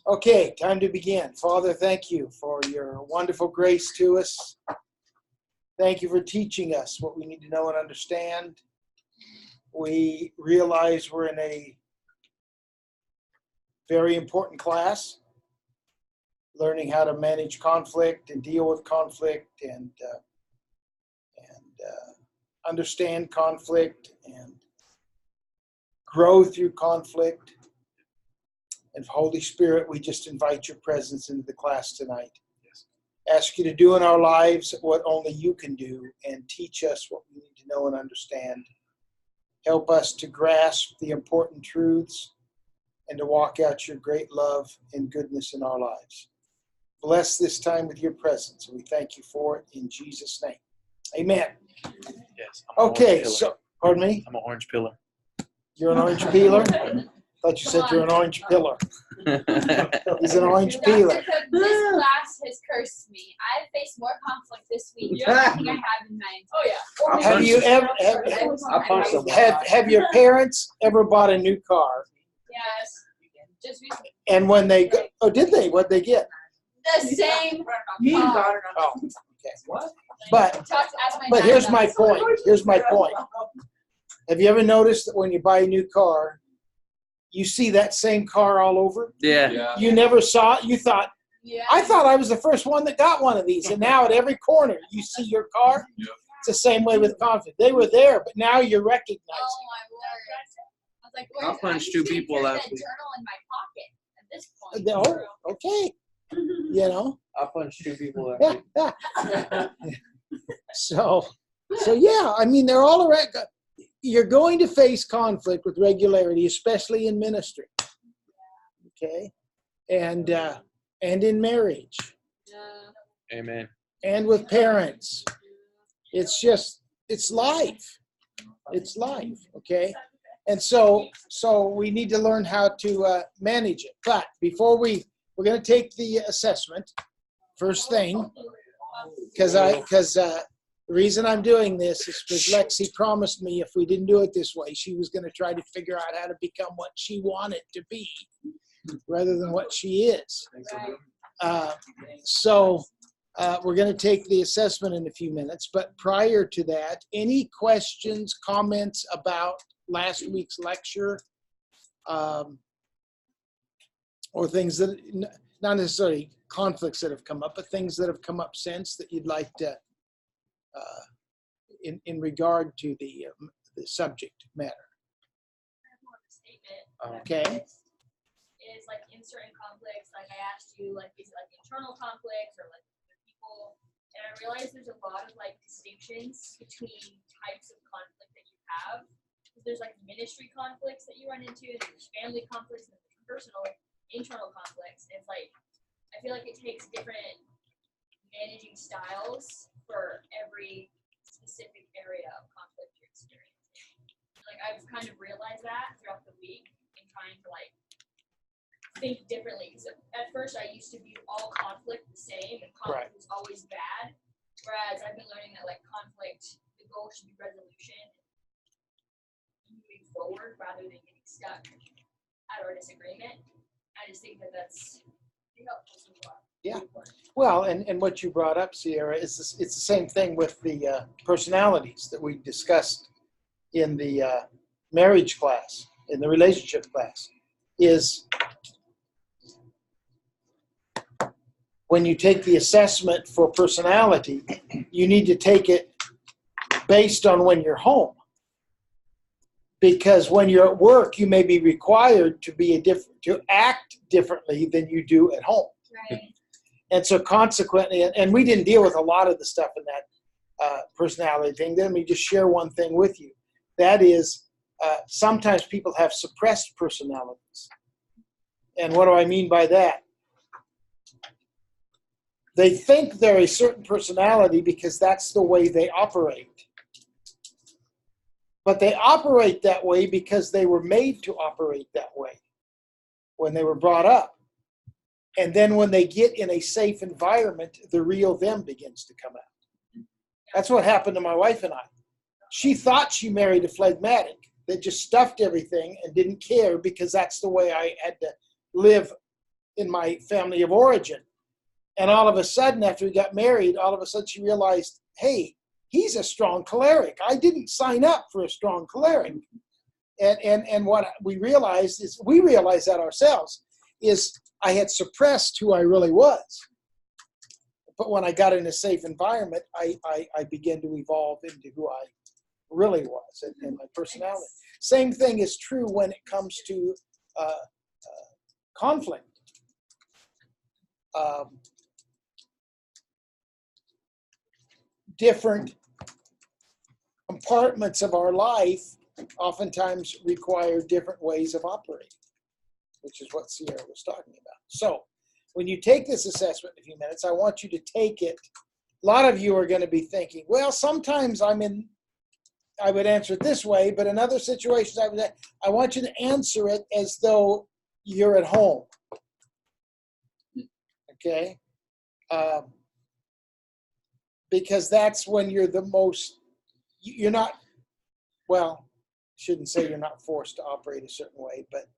Okay, time to begin. Father, thank you for your wonderful grace to us. Thank you for teaching us what we need to know and understand. We realize we're in a very important class, learning how to manage conflict and deal with conflict and understand conflict and grow through conflict. And Holy Spirit, we just invite your presence into the class tonight. Yes. Ask you to do in our lives what only you can do and teach us what we need to know and understand. Help us to grasp the important truths and to walk out your great love and goodness in our lives. Bless this time with your presence, and we thank you for it in Jesus' name. Amen. Yes. Okay, so, pardon me? I'm an orange pillar. You're an orange peeler? I thought you said you're an orange pillar. He's an orange peeler. This class has cursed me. I've faced more conflict this week than I think I have in my entire. Have you ever have your parents ever bought a new car? Yes. Just recently. And when they go, oh, did they? What'd they get? The same. Oh, okay. What? But here's my point. Here's my point. Have you ever noticed that when you buy a new car, you see that same car all over? Yeah. You never saw it. You thought, Yeah. I thought I was the first one that got one of these. And now at every corner, you see your car. Yep. It's the same way with conflict. They were there, but now you're recognizing. Oh my word. I was like, I where's punched I two used to people carry last that week. journal in my pocket at this point. Oh, okay. You know? I punched two people last week. So yeah, I mean, they're all around. You're going to face conflict with regularity, especially in ministry. Okay? And in marriage. Yeah. Amen. And with parents. It's life. It's life, okay? And so we need to learn how to manage it. But before we're going to take the assessment, first thing, because the reason I'm doing this is because Lexi promised me if we didn't do it this way, she was going to try to figure out how to become what she wanted to be rather than what she is. So we're going to take the assessment in a few minutes. But prior to that, any questions, comments about last week's lecture, or things that, not necessarily conflicts that have come up, but things that have come up since that you'd like to, in regard to the subject matter. I have more of a statement. Okay. Is like in certain conflicts, like I asked you, like is it like internal conflicts or like with people? And I realized there's a lot of like distinctions between types of conflict that you have. There's like ministry conflicts that you run into, and there's family conflicts, and there's personal, internal conflicts. And it's like I feel like it takes different managing styles for every specific area of conflict you're experiencing. Like I've kind of realized that throughout the week and trying to like think differently. Because at first I used to view all conflict the same, and conflict was always bad. Whereas I've been learning that like conflict, the goal should be resolution, moving forward rather than getting stuck at our disagreement. I just think that that's helpful so far. Yeah. Well, and what you brought up, Sierra, is it's the same thing with the personalities that we discussed in the marriage class, in the relationship class, is when you take the assessment for personality, you need to take it based on when you're home. Because when you're at work, you may be required to act differently than you do at home. Right. And so consequently, and we didn't deal with a lot of the stuff in that personality thing. Let me just share one thing with you. That is, sometimes people have suppressed personalities. And what do I mean by that? They think they're a certain personality because that's the way they operate. But they operate that way because they were made to operate that way when they were brought up. And then when they get in a safe environment, the real them begins to come out. That's what happened to my wife and I. She thought she married a phlegmatic that just stuffed everything and didn't care because that's the way I had to live in my family of origin. And all of a sudden, after we got married, all of a sudden she realized, hey, he's a strong choleric. I didn't sign up for a strong choleric. And what we realized that ourselves, is I had suppressed who I really was. But when I got in a safe environment, I began to evolve into who I really was and my personality. Same thing is true when it comes to conflict. Different compartments of our life oftentimes require different ways of operating, which is what Sierra was talking about. So when you take this assessment in a few minutes, I want you to take it. A lot of you are going to be thinking, well, sometimes I would answer it this way, but in other situations, I want you to answer it as though you're at home. Okay? Because that's when you're the most, you're not, well, shouldn't say you're not forced to operate a certain way, but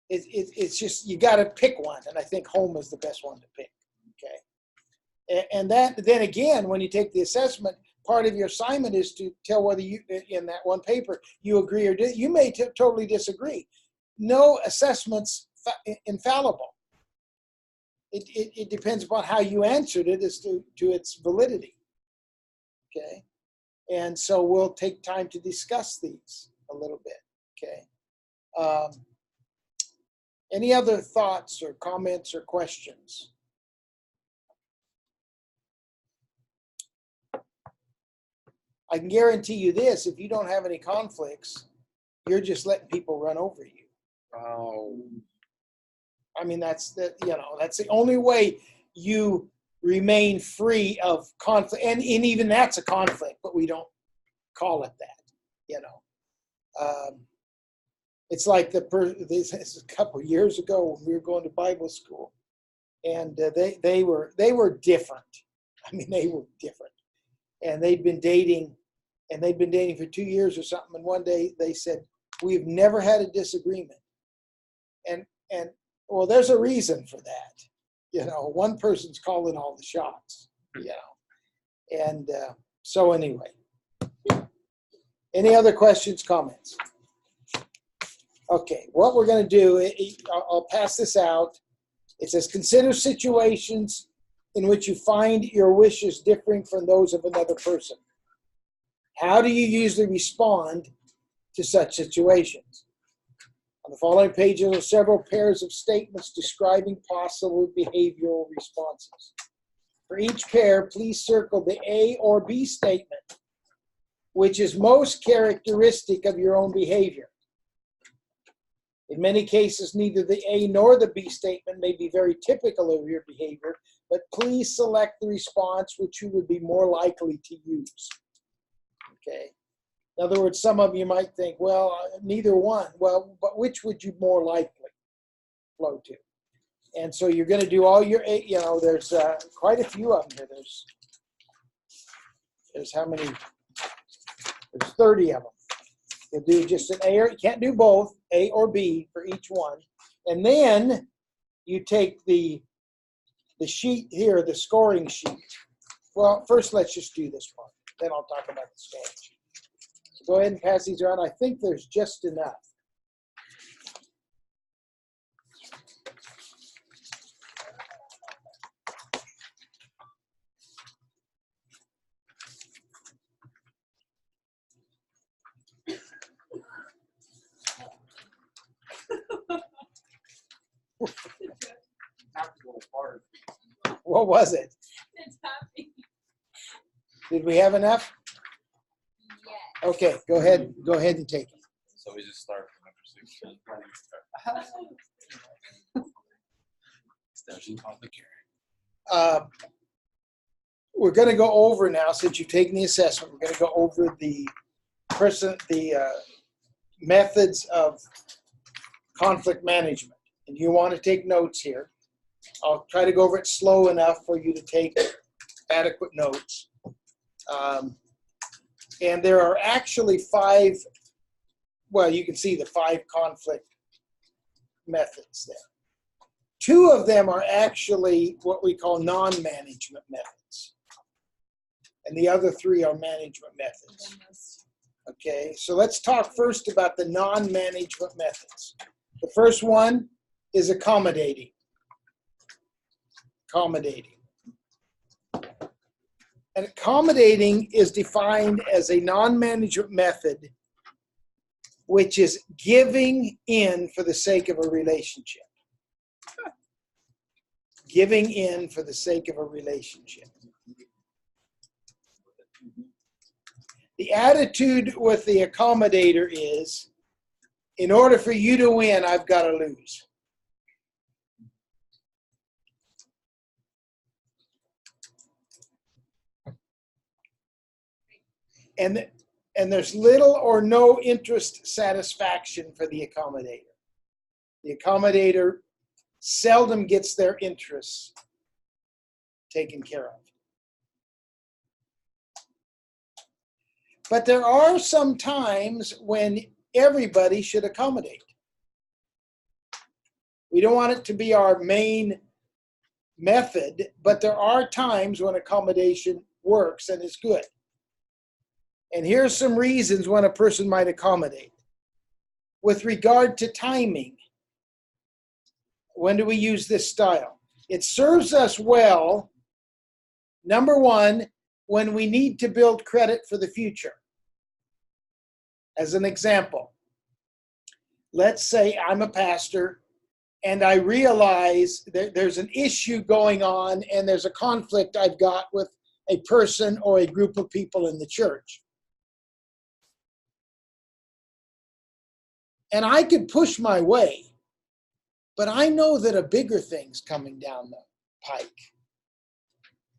it's just, you got to pick one, and I think home is the best one to pick. Okay? And then again, when you take the assessment, part of your assignment is to tell whether you, in that one paper, you agree or you may totally disagree. No assessment's infallible. It depends upon how you answered it as to its validity. Okay? And so we'll take time to discuss these a little bit. Okay? Any other thoughts or comments or questions? I can guarantee you this, if you don't have any conflicts, you're just letting people run over you. Oh. I mean, that's the only way you remain free of conflict. And even that's a conflict, but we don't call it that, It's like this is a couple of years ago when we were going to Bible school, and they were different. I mean, they were different, and they'd been dating for 2 years or something. And one day they said, "We've never had a disagreement," and well, there's a reason for that. One person's calling all the shots. And so anyway, any other questions, comments? Okay, what we're going to do, I'll pass this out. It says, consider situations in which you find your wishes differing from those of another person. How do you usually respond to such situations? On the following pages are several pairs of statements describing possible behavioral responses. For each pair, please circle the A or B statement, which is most characteristic of your own behavior. In many cases, neither the A nor the B statement may be very typical of your behavior, but please select the response which you would be more likely to use. Okay. In other words, some of you might think, well, neither one. Well, but which would you more likely flow to? And so you're going to do all your, there's quite a few of them here. There's how many? There's 30 of them. You'll do just an A, or you can't do both, A or B for each one. And then you take the sheet here, the scoring sheet. Well, first let's just do this part. Then I'll talk about the scoring sheet. So go ahead and pass these around. I think there's just enough. What was it? It's happy. Did we have enough? Yes. Okay, go ahead and take it. So we just start from number 6. Extension complicated. We're going to go over now, since you've taken the assessment, we're going to go over the methods of conflict management. And you want to take notes here. I'll try to go over it slow enough for you to take adequate notes. And there are actually 5, well, you can see the 5 conflict methods there. 2 of them are actually what we call non-management methods. And the other 3 are management methods. Okay, so let's talk first about the non-management methods. The first one is accommodating. Accommodating. And accommodating is defined as a non-management method which is giving in for the sake of a relationship. Giving in for the sake of a relationship. The attitude with the accommodator is, in order for you to win, I've got to lose. And there's little or no interest satisfaction for the accommodator. The accommodator seldom gets their interests taken care of. But there are some times when everybody should accommodate. We don't want it to be our main method, but there are times when accommodation works and is good. And here's some reasons when a person might accommodate. With regard to timing, when do we use this style? It serves us well, number one, when we need to build credit for the future. As an example, let's say I'm a pastor and I realize that there's an issue going on and there's a conflict I've got with a person or a group of people in the church. And I could push my way, but I know that a bigger thing's coming down the pike.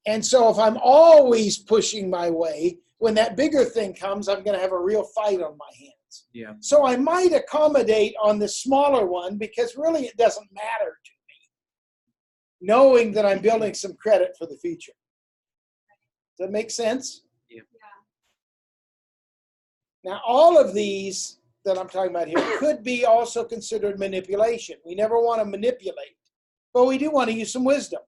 And so if I'm always pushing my way, when that bigger thing comes, I'm going to have a real fight on my hands. Yeah. So I might accommodate on the smaller one because really it doesn't matter to me, knowing that I'm building some credit for the future. Does that make sense? Yeah. Now, all of these that I'm talking about here could be also considered manipulation. We never want to manipulate, but we do want to use some wisdom.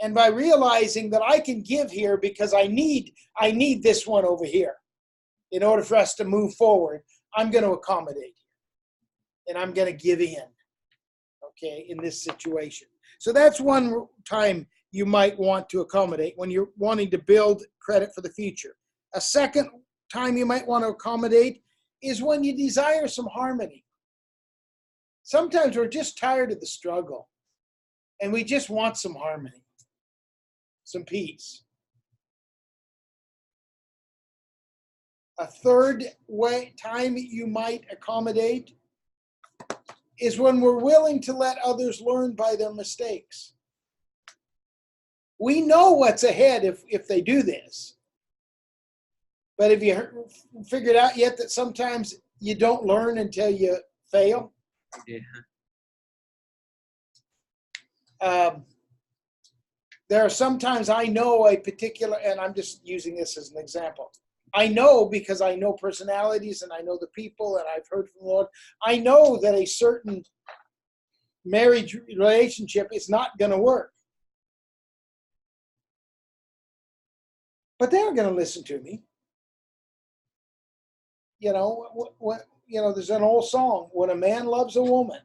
And by realizing that I can give here because I need this one over here in order for us to move forward, I'm going to accommodate and I'm going to give in, okay, in this situation. So that's one time you might want to accommodate when you're wanting to build credit for the future. A second time you might want to accommodate is when you desire some harmony. Sometimes we're just tired of the struggle and we just want some harmony, some peace. A third time you might accommodate is when we're willing to let others learn by their mistakes. We know what's ahead if they do this. But have you figured out yet that sometimes you don't learn until you fail? Yeah. There are sometimes I know a particular, and I'm just using this as an example. I know because I know personalities and I know the people and I've heard from the Lord. I know that a certain marriage relationship is not going to work. But they're going to listen to me. You know, there's an old song, when a man loves a woman,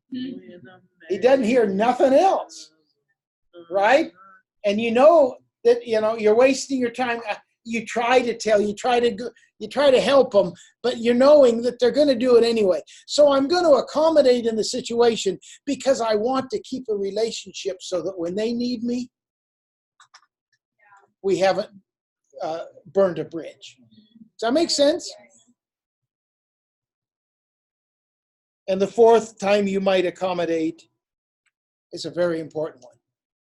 he doesn't hear nothing else, right? And you know that, you're wasting your time. You try to tell, you try to help them, but you're knowing that they're going to do it anyway. So I'm going to accommodate in the situation because I want to keep a relationship so that when they need me, we haven't burned a bridge. Does that make sense? And the fourth time you might accommodate is a very important one,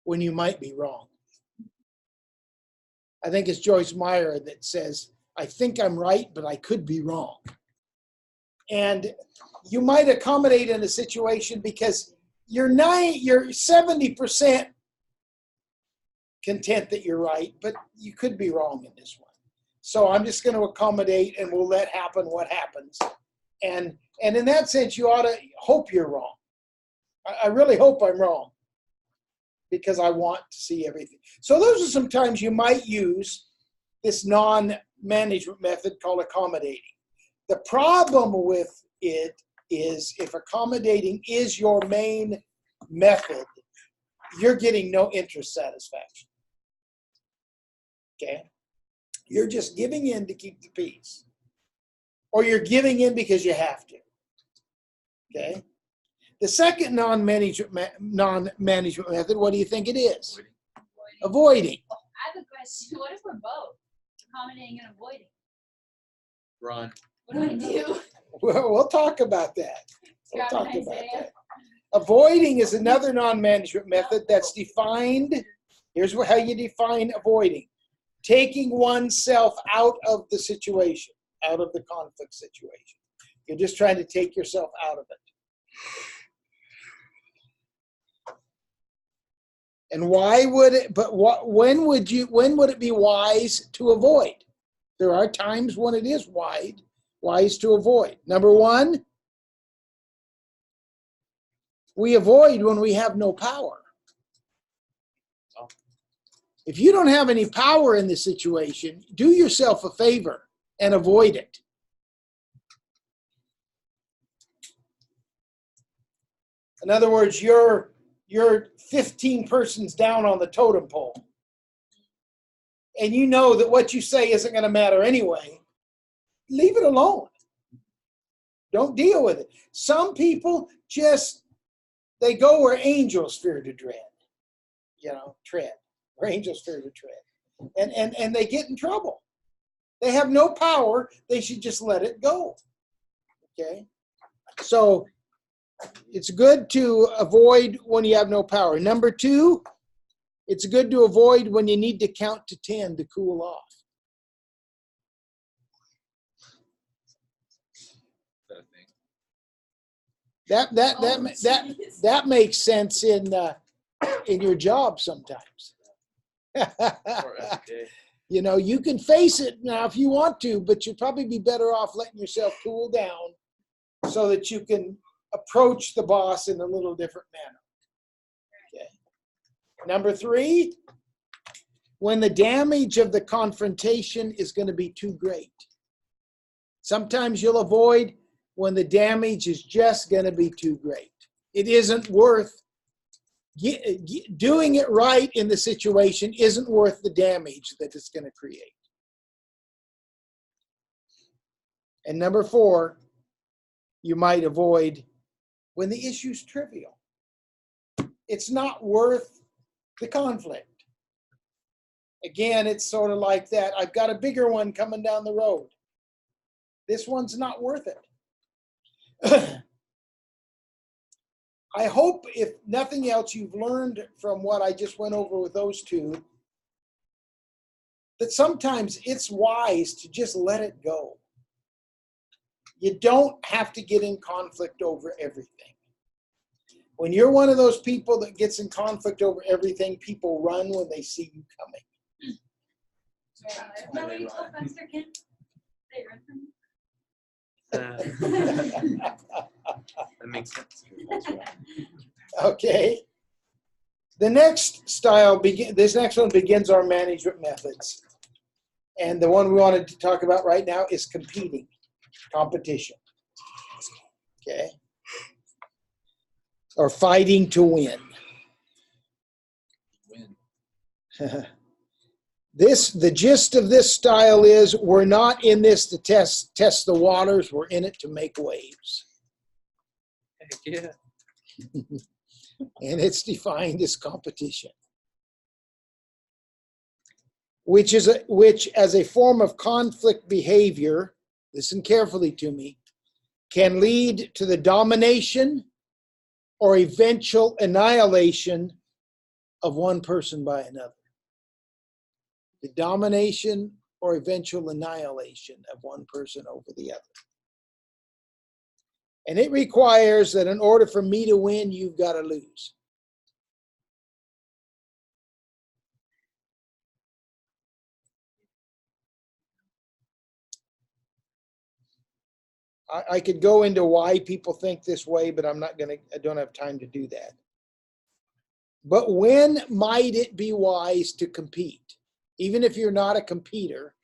when you might be wrong. I think it's Joyce Meyer that says, I think I'm right, but I could be wrong. And you might accommodate in a situation because you're 70% content that you're right, but you could be wrong in this one. So I'm just going to accommodate and we'll let happen what happens. And in that sense, you ought hope you're wrong. I really hope I'm wrong because I want to see everything. So those are some times you might use this non-management method called accommodating. The problem with it is if accommodating is your main method, you're getting no interest satisfaction. Okay? You're just giving in to keep the peace. Or you're giving in because you have to. Okay? The second non-management method, what do you think it is? Avoiding. Oh, I have a question. What if we're both accommodating and avoiding? Run. What do I do? Well, we'll talk about that. We'll Scrap talk and about Isaiah. that. Avoiding is another non-management method that's defined. Here's how you define avoiding. Taking oneself out of the situation, out of the conflict situation. You're just trying to take yourself out of it. And why would it, but when would it be wise to avoid? There are times when it is wise to avoid. Number one, we avoid when we have no power. If you don't have any power in the situation, do yourself a favor and avoid it. In other words, you're 15 persons down on the totem pole. And you know that what you say isn't going to matter anyway. Leave it alone. Don't deal with it. Some people just, they go where angels fear to tread. Tread. Where angels fear to tread. And they get in trouble. They have no power. They should just let it go. Okay? So it's good to avoid when you have no power. Number two, it's good to avoid when you need to count to 10 to cool off. That makes sense in your job sometimes. You can face it now if you want to, but you'd probably be better off letting yourself cool down so that you can approach the boss in a little different manner. Okay. Number three, when the damage of the confrontation is going to be too great. Sometimes you'll avoid when the damage is just going to be too great. It isn't worth doing it right in the situation isn't worth the damage that it's going to create. And number four, you might avoid when the issue's trivial. It's not worth the conflict. Again, it's sort of like that. I've got a bigger one coming down the road. This one's not worth it. I hope, if nothing else, you've learned from what I just went over with those two, that sometimes it's wise to just let it go. You don't have to get in conflict over everything. When you're one of those people that gets in conflict over everything, people run when they see you coming. Isn't that what you told Pastor Ken? They run from you? That makes sense. Okay. The next style, this next one begins our management methods. And the one we wanted to talk about right now is competing, competition. Okay. Or fighting to win. The gist of this style is we're not in this to test the waters. We're in it to make waves. Heck yeah. And it's defined as competition, which as a form of conflict behavior, listen carefully to me, can lead to the domination or eventual annihilation of one person by another. The domination or eventual annihilation of one person over the other. And it requires that in order for me to win, you've got to lose. I could go into why people think this way, but I don't have time to do that. But when might it be wise to compete? Even if you're not a competitor,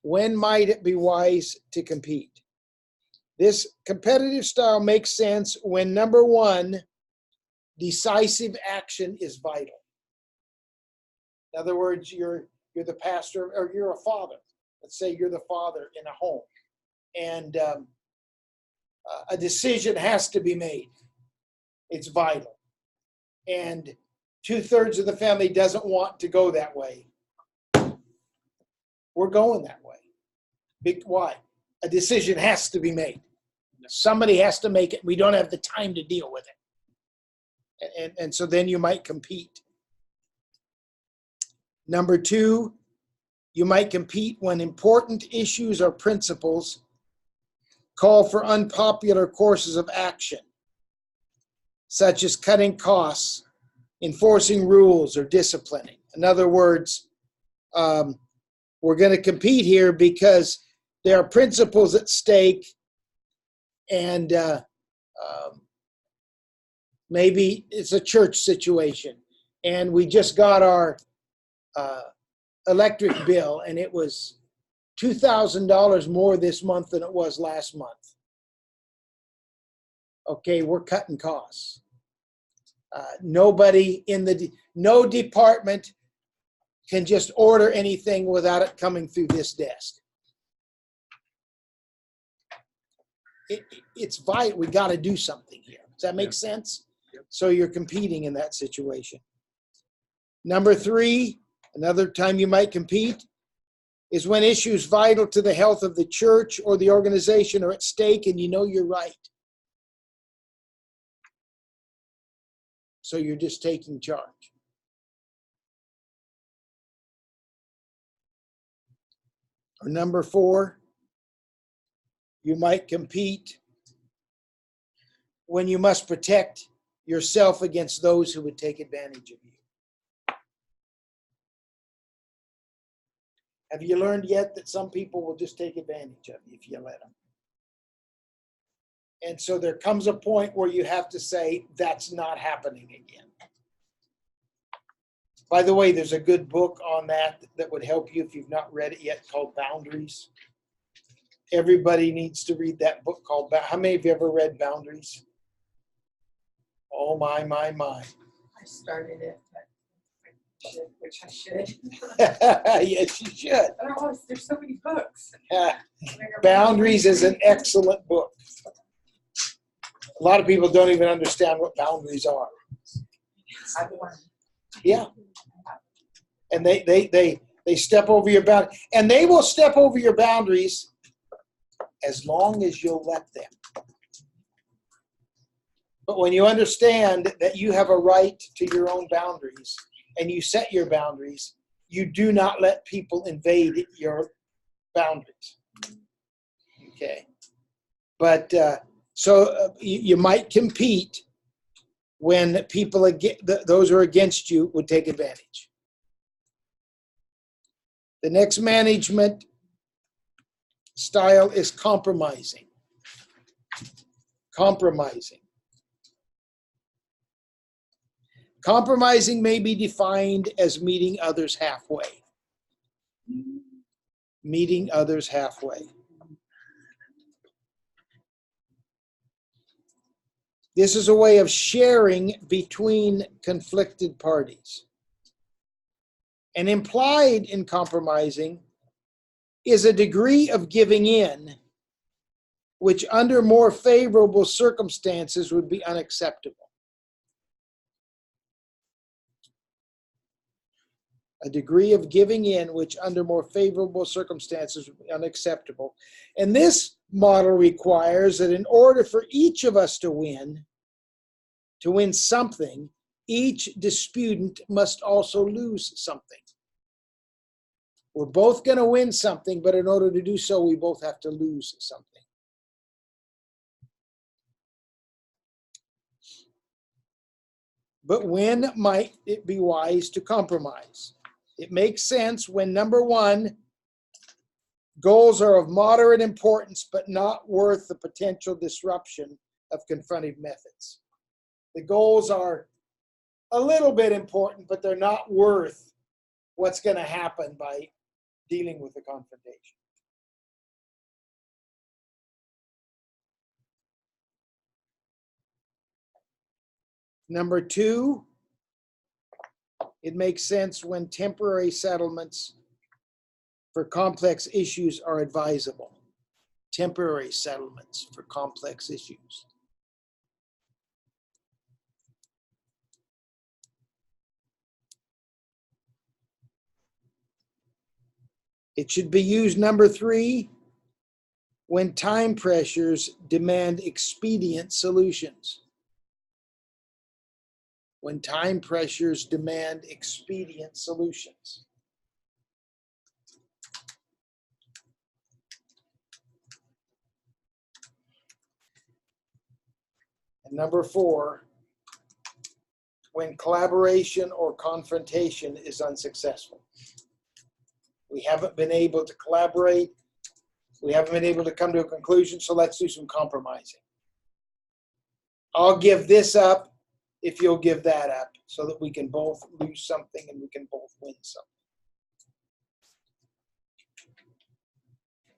when might it be wise to compete? This competitive style makes sense when, number one, decisive action is vital. In other words, you're the pastor or you're a father. Let's say you're the father in a home, and a decision has to be made. It's vital. And 2/3 of the family doesn't want to go that way. We're going that way. Why? A decision has to be made. Somebody has to make it. We don't have the time to deal with it. And so then you might compete. Number two, you might compete when important issues or principles call for unpopular courses of action, such as cutting costs, enforcing rules, or disciplining. In other words, we're going to compete here because there are principles at stake, and maybe it's a church situation, and we just got our electric bill, and it was $2,000 more this month than it was last month. Okay, we're cutting costs. Nobody in no department can just order anything without it coming through this desk. It's vital. We got to do something here. Does that make sense? Yep. So you're competing in that situation. Number three, another time you might compete is when issues vital to the health of the church or the organization are at stake and you know you're right. So you're just taking charge. Or number four, you might compete when you must protect yourself against those who would take advantage of you. Have you learned yet that some people will just take advantage of you if you let them? And so there comes a point where you have to say, that's not happening again. By the way, there's a good book on that would help you if you've not read it yet, called Boundaries. Everybody needs to read that book called How many of you ever read Boundaries? Oh, my. I started it, which I should. Yes, you should. Oh, there's so many books. Boundaries is an excellent book. A lot of people don't even understand what boundaries are. I've learned. Yeah. And they step over your boundary. And they will step over your boundaries as long as you'll let them. But when you understand that you have a right to your own boundaries and you set your boundaries, you do not let people invade your boundaries. Okay. But so you might compete when people, those who are against you, would take advantage. The next management style is compromising. Compromising. Compromising may be defined as meeting others halfway. Meeting others halfway. This is a way of sharing between conflicted parties. And implied in compromising is a degree of giving in, which under more favorable circumstances would be unacceptable. A degree of giving in, which under more favorable circumstances would be unacceptable. And this model requires that in order for each of us to win something, each disputant must also lose something. We're both going to win something, but in order to do so, we both have to lose something. But when might it be wise to compromise? It makes sense when, number one, Goals are of moderate importance, but not worth the potential disruption of confrontive methods. The goals are a little bit important, but they're not worth what's going to happen by dealing with the confrontation. Number two, it makes sense when temporary settlements for complex issues are advisable. Temporary settlements for complex issues. It should be used, number three, when time pressures demand expedient solutions. When time pressures demand expedient solutions. And number four, when collaboration or confrontation is unsuccessful. We haven't been able to collaborate. We haven't been able to come to a conclusion, so let's do some compromising. I'll give this up if you'll give that up, so that we can both lose something and we can both win something.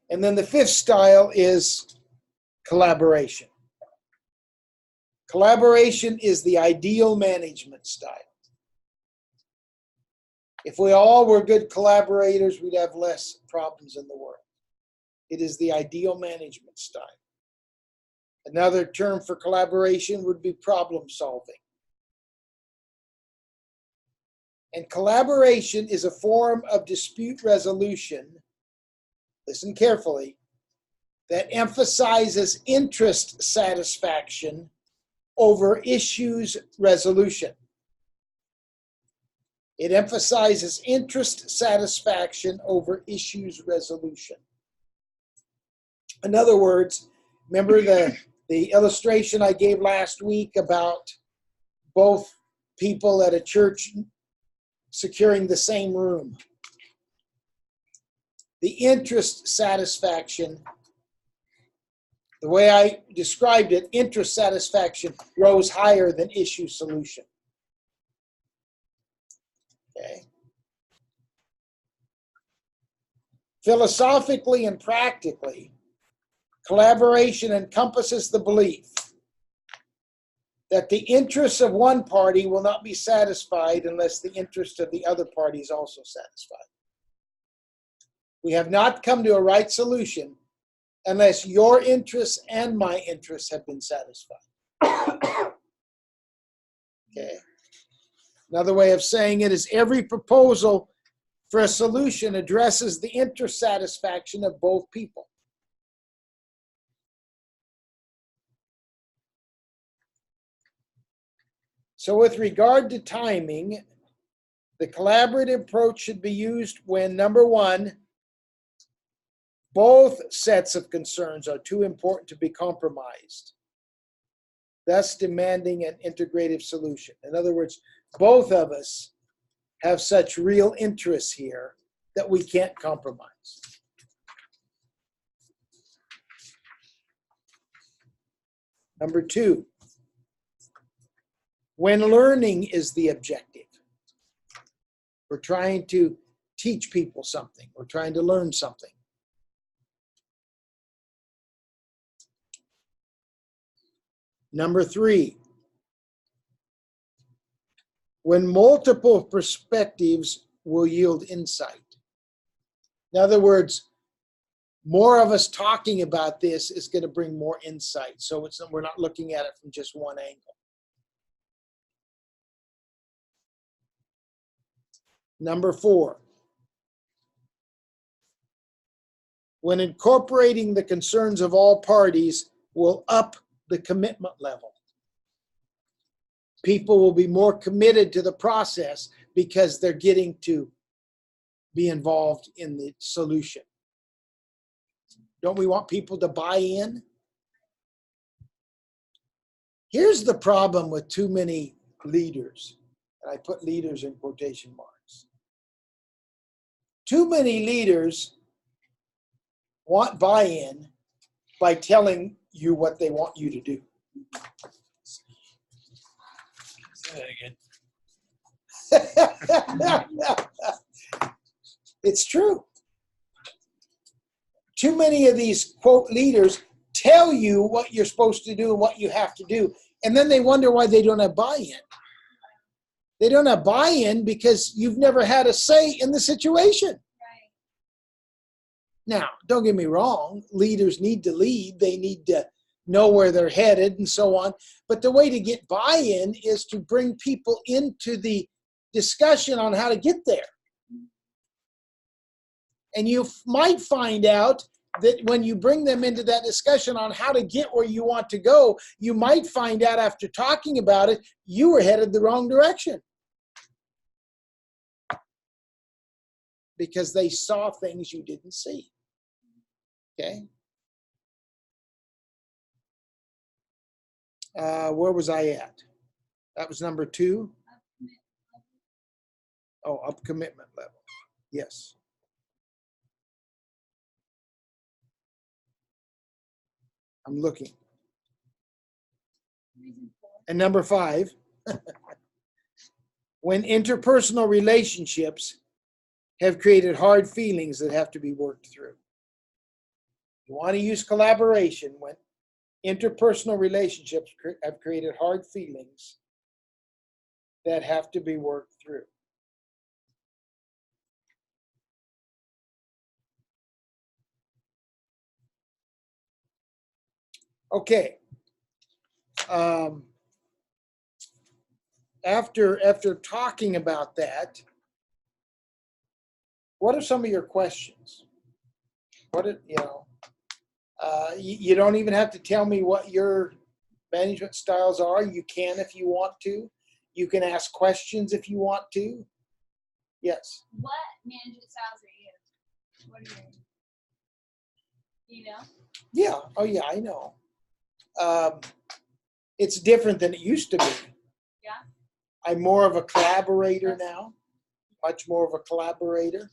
And then the fifth style is collaboration. Collaboration is the ideal management style. If we all were good collaborators, we'd have less problems in the world. It is the ideal management style. Another term for collaboration would be problem solving. And collaboration is a form of dispute resolution, listen carefully, that emphasizes interest satisfaction over issues resolution. It emphasizes interest satisfaction over issues resolution. In other words, remember the illustration I gave last week about both people at a church securing the same room. The interest satisfaction, the way I described it, interest satisfaction rose higher than issue solution. Okay. Philosophically and practically, collaboration encompasses the belief that the interests of one party will not be satisfied unless the interest of the other party is also satisfied. We have not come to a right solution unless your interests and my interests have been satisfied. Okay. Another way of saying it is every proposal for a solution addresses the interest satisfaction of both people. So with regard to timing, the collaborative approach should be used when, number one, both sets of concerns are too important to be compromised, thus demanding an integrative solution. In other words, both of us have such real interests here that we can't compromise. Number two, when learning is the objective. We're trying to teach people something. We're trying to learn something. Number three, when multiple perspectives will yield insight. In other words, more of us talking about this is going to bring more insight. So we're not looking at it from just one angle. Number four, when incorporating the concerns of all parties will up the commitment level. People will be more committed to the process because they're getting to be involved in the solution. Don't we want people to buy in? Here's the problem with too many leaders, and I put leaders in quotation marks. Too many leaders want buy-in by telling you what they want you to do. Say that again. It's true. Too many of these quote leaders tell you what you're supposed to do and what you have to do, and then they wonder why they don't have buy-in. They don't have buy-in because you've never had a say in the situation. Right. Now, don't get me wrong, leaders need to lead. They need to know where they're headed and so on. But the way to get buy-in is to bring people into the discussion on how to get there. And you might find out that when you bring them into that discussion on how to get where you want to go, you might find out after talking about it, you were headed the wrong direction. Because they saw things you didn't see. Okay? Where was I at? That was number 2. Oh, up commitment level. Yes. I'm looking. And number 5, when interpersonal relationships have created hard feelings that have to be worked through. You want to use collaboration when interpersonal relationships have created hard feelings that have to be worked through. Okay. After talking about that, what are some of your questions? You don't even have to tell me what your management styles are. You can if you want to. You can ask questions if you want to. Yes. What management styles are you? What are you? You know? Yeah. Oh, yeah, I know. It's different than it used to be. Yeah. I'm more of a collaborator now, much more of a collaborator.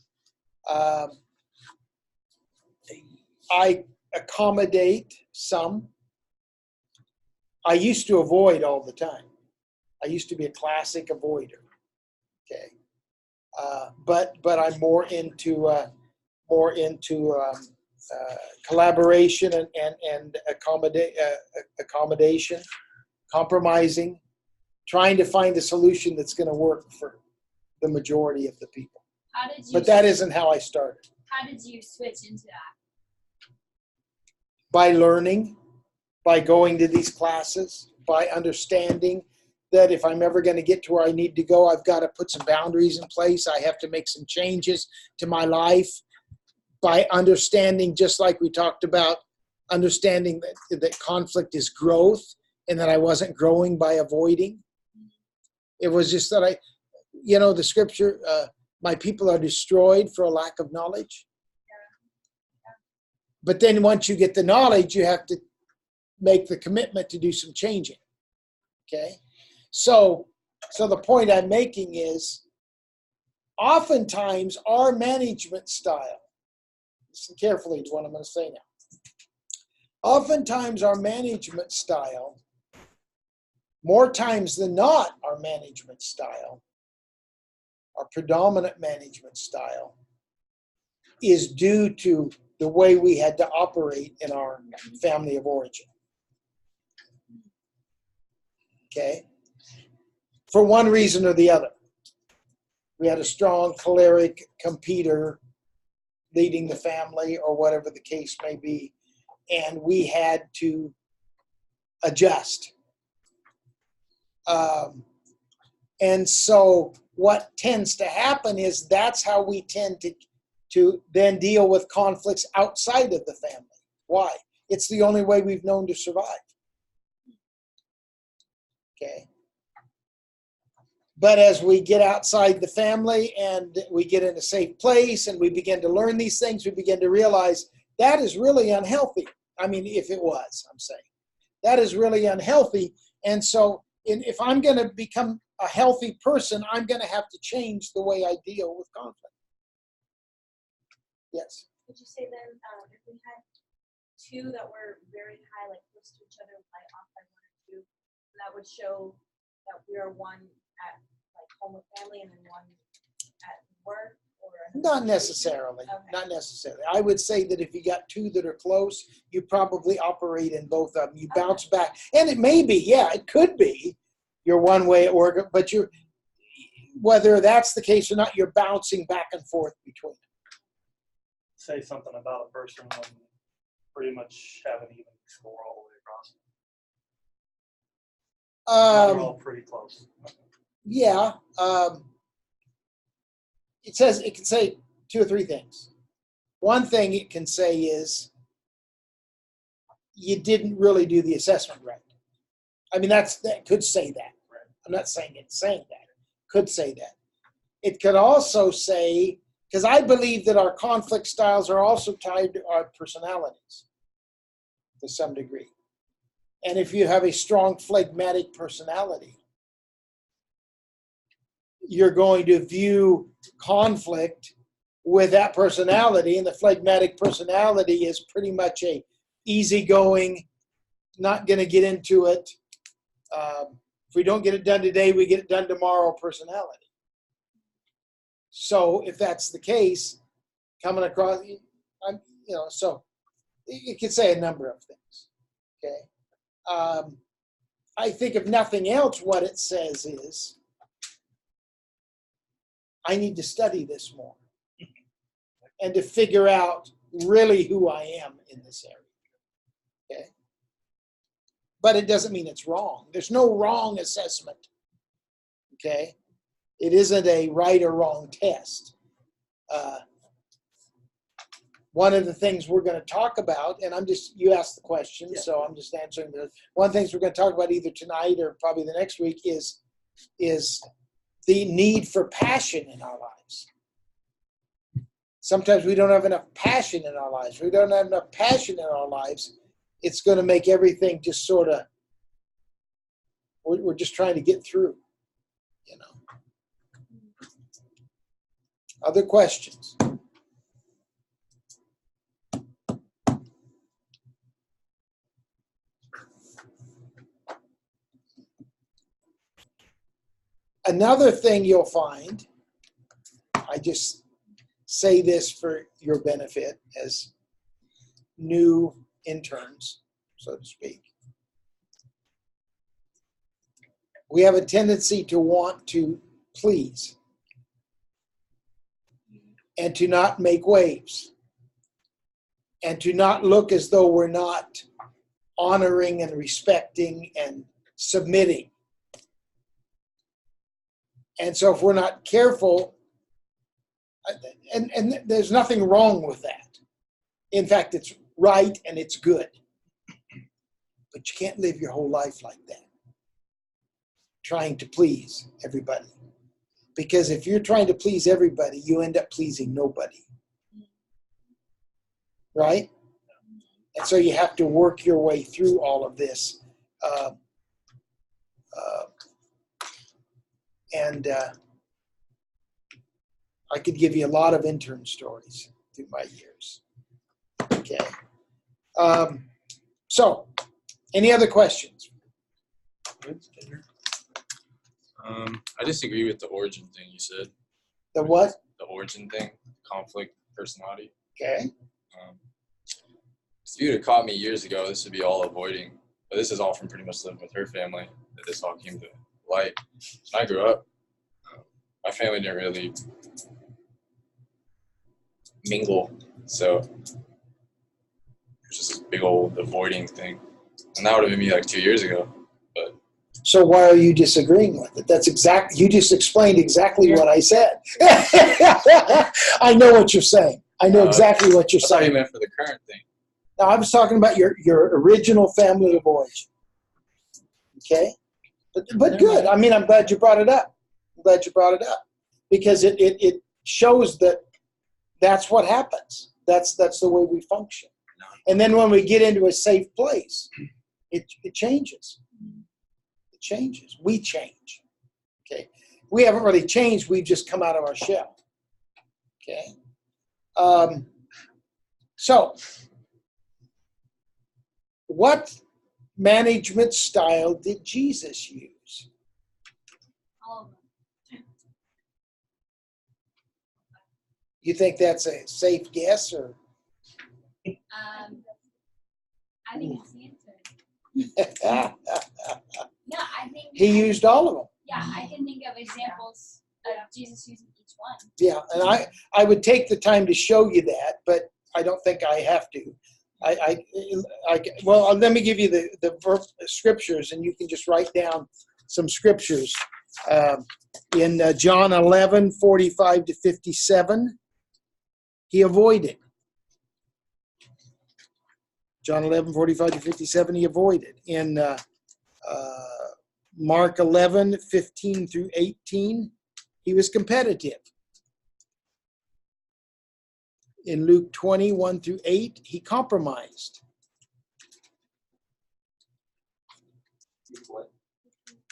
I accommodate some. I used to avoid all the time. I used to be a classic avoider. Okay, but I'm more into collaboration and accommodation, compromising, trying to find a solution that's going to work for the majority of the people. How did you? But that isn't how I started. How did you switch into that? By learning, by going to these classes, by understanding that if I'm ever going to get to where I need to go, I've got to put some boundaries in place. I have to make some changes to my life. By understanding, just like we talked about, understanding that conflict is growth and that I wasn't growing by avoiding. It was just that the scripture, my people are destroyed for a lack of knowledge. But then once you get the knowledge, you have to make the commitment to do some changing. Okay? So the point I'm making is, oftentimes our management style, listen carefully to what I'm going to say now. Oftentimes our management style, more times than not our management style, our predominant management style, is due to the way we had to operate in our family of origin. Okay? For one reason or the other. We had a strong choleric competitor leading the family or whatever the case may be, and we had to adjust. And so what tends to happen is that's how we tend to then deal with conflicts outside of the family. Why? It's the only way we've known to survive. Okay? But as we get outside the family and we get in a safe place and we begin to learn these things, we begin to realize that is really unhealthy. I mean, if it was, I'm saying. That is really unhealthy. And so if I'm going to become a healthy person, I'm going to have to change the way I deal with conflict. Yes? Would you say then, if we had two that were very high, like close to each other, by off by 1 or 2, that would show that we are one at like home with family and then one at work, or Not necessarily. Okay. Not necessarily. I would say that if you got two that are close, you probably operate in both of them. You bounce back, and it may be, yeah, it could be. You're one way at work, but you're, whether that's the case or not, you're bouncing back and forth between them. Say something about a person and pretty much have an even score all the way across. They're all pretty close. Yeah. It can say 2 or 3 things. One thing it can say is you didn't really do the assessment right. I mean, that could say that. Right. I'm not saying it's saying that. Could say that. It could also say, because I believe that our conflict styles are also tied to our personalities to some degree. And if you have a strong phlegmatic personality, you're going to view conflict with that personality, and the phlegmatic personality is pretty much a easygoing, not going to get into it. If we don't get it done today, we get it done tomorrow personality. So if that's the case, coming across, so it could say a number of things. Okay. I think if nothing else, what it says is, I need to study this more and to figure out really who I am in this area. Okay. But it doesn't mean it's wrong. There's no wrong assessment. Okay. It isn't a right or wrong test. One of the things we're going to talk about, and you asked the question, so I'm just answering one of the things we're going to talk about either tonight or probably the next week is the need for passion in our lives. Sometimes we don't have enough passion in our lives. We don't have enough passion in our lives. It's going to make everything just sort of, we're just trying to get through, Other questions? Another thing you'll find, I just say this for your benefit as new interns, so to speak. We have a tendency to want to please and to not make waves and to not look as though we're not honoring and respecting and submitting. And so if we're not careful, and there's nothing wrong with that. In fact, it's right and it's good. But you can't live your whole life like that, trying to please everybody. Because if you're trying to please everybody, you end up pleasing nobody. Right? And so you have to work your way through all of this. I could give you a lot of intern stories through my years. Okay. So, any other questions? I disagree with the origin thing you said. The what? The origin thing, conflict, personality. Okay. If you would have caught me years ago, this would be all avoiding. But this is all from pretty much living with her family that this all came to light. When I grew up, my family didn't really mingle, so it was just this big old avoiding thing. And that would have been me like 2 years ago. But so why are you disagreeing with it? You just explained exactly what I said. I know what you're saying. I know exactly what you're I thought you saying. meant for the current thing. Now, I was talking about your original family of origin. Okay? But good. I mean, I'm glad you brought it up. Because it shows that that's what happens. That's the way we function. And then when we get into a safe place, it changes. It changes. We change. Okay? We haven't really changed. We've just come out of our shell. Okay? So, what management style did Jesus use? All of them. You think that's a safe guess, or? I think it's the answer. No, I think. He used all of them. Yeah, I can think of examples of Jesus using each one. Yeah, and I would take the time to show you that, but I don't think I have to. Well, let me give you the scriptures, and you can just write down some scriptures. In John 11:45-57, he avoided. John 11:45-57, he avoided. In Mark 11:15-18, he was competitive. In Luke 20:1-8, he compromised.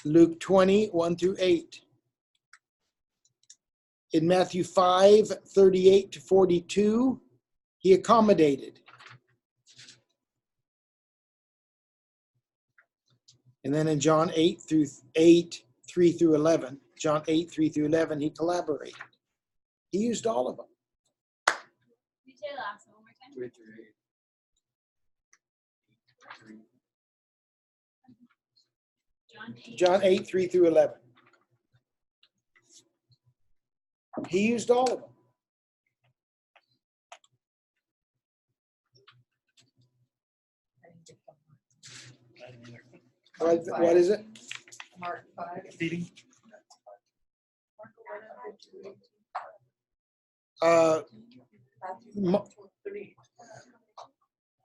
Luke 20:1-8. In Matthew 5:38-42, he accommodated. And then in John 8:3-11, John 8:3-11, he collaborated. He used all of them. You say the last one more time. John 8:3-11. He used all of them. What is it? Mark 5. Feeding.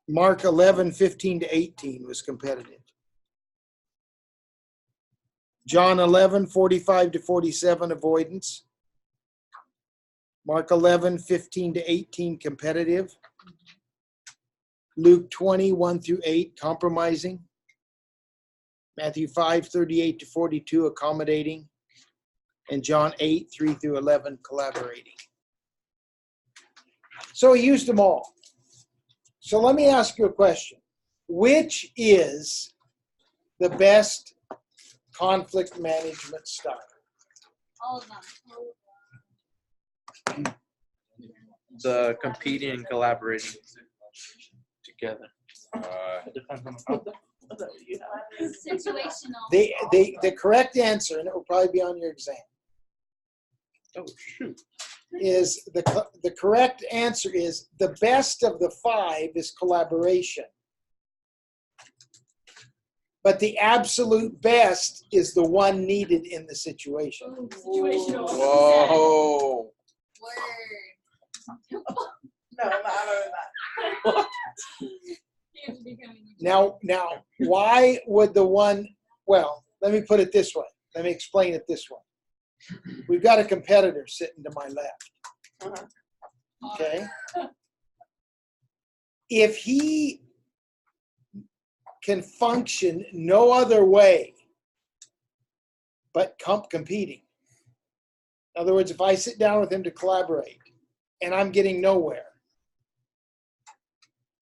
Mark 11:15-18 was competitive. John 11:45-47, avoidance. Mark 11:15-18, competitive. Luke 20:1-8, compromising. Matthew 5:38-42, accommodating. And John 8:3-11, collaborating. So he used them all. So let me ask you a question. Which is the best conflict management style? All of them. The competing and collaborating together. It depends on the context. Situational. The correct answer, and it will probably be on your exam, Oh shoot! is the correct answer is the best of the 5 is collaboration. But the absolute best is the one needed in the situation. Ooh, situational. Whoa! Word. No, not that. Here's becoming. Now, why would the one, well, let me put it this way. Let me explain it this way. We've got a competitor sitting to my left. Okay? If he can function no other way but competing. In other words, if I sit down with him to collaborate and I'm getting nowhere,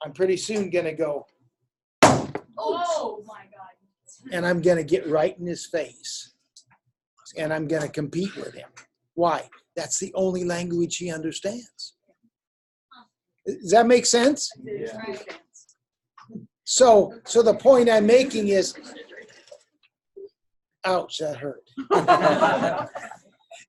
I'm pretty soon going to go, Oh my God. and I'm going to get right in his face. And I'm going to compete with him. Why? That's the only language he understands. Does that make sense? Yeah. Right. So the point I'm making is, ouch, that hurt.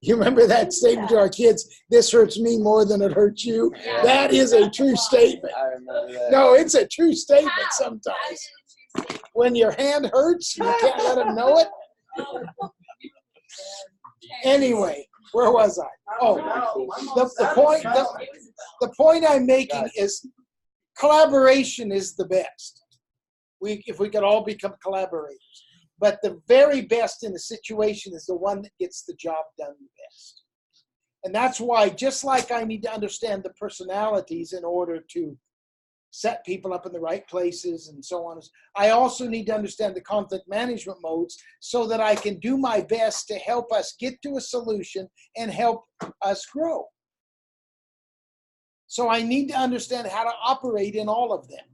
You remember that statement to our kids, this hurts me more than it hurts you? Yeah. That is a true statement. I remember that. No, it's a true statement How? sometimes. How did it choose? When your hand hurts, you can't let them know it. Anyway, where was I? Oh, the point I'm making is collaboration is the best. If we could all become collaborators. But the very best in a situation is the one that gets the job done the best. And that's why, just like I need to understand the personalities in order to set people up in the right places and so on, I also need to understand the conflict management modes so that I can do my best to help us get to a solution and help us grow. So I need to understand how to operate in all of them.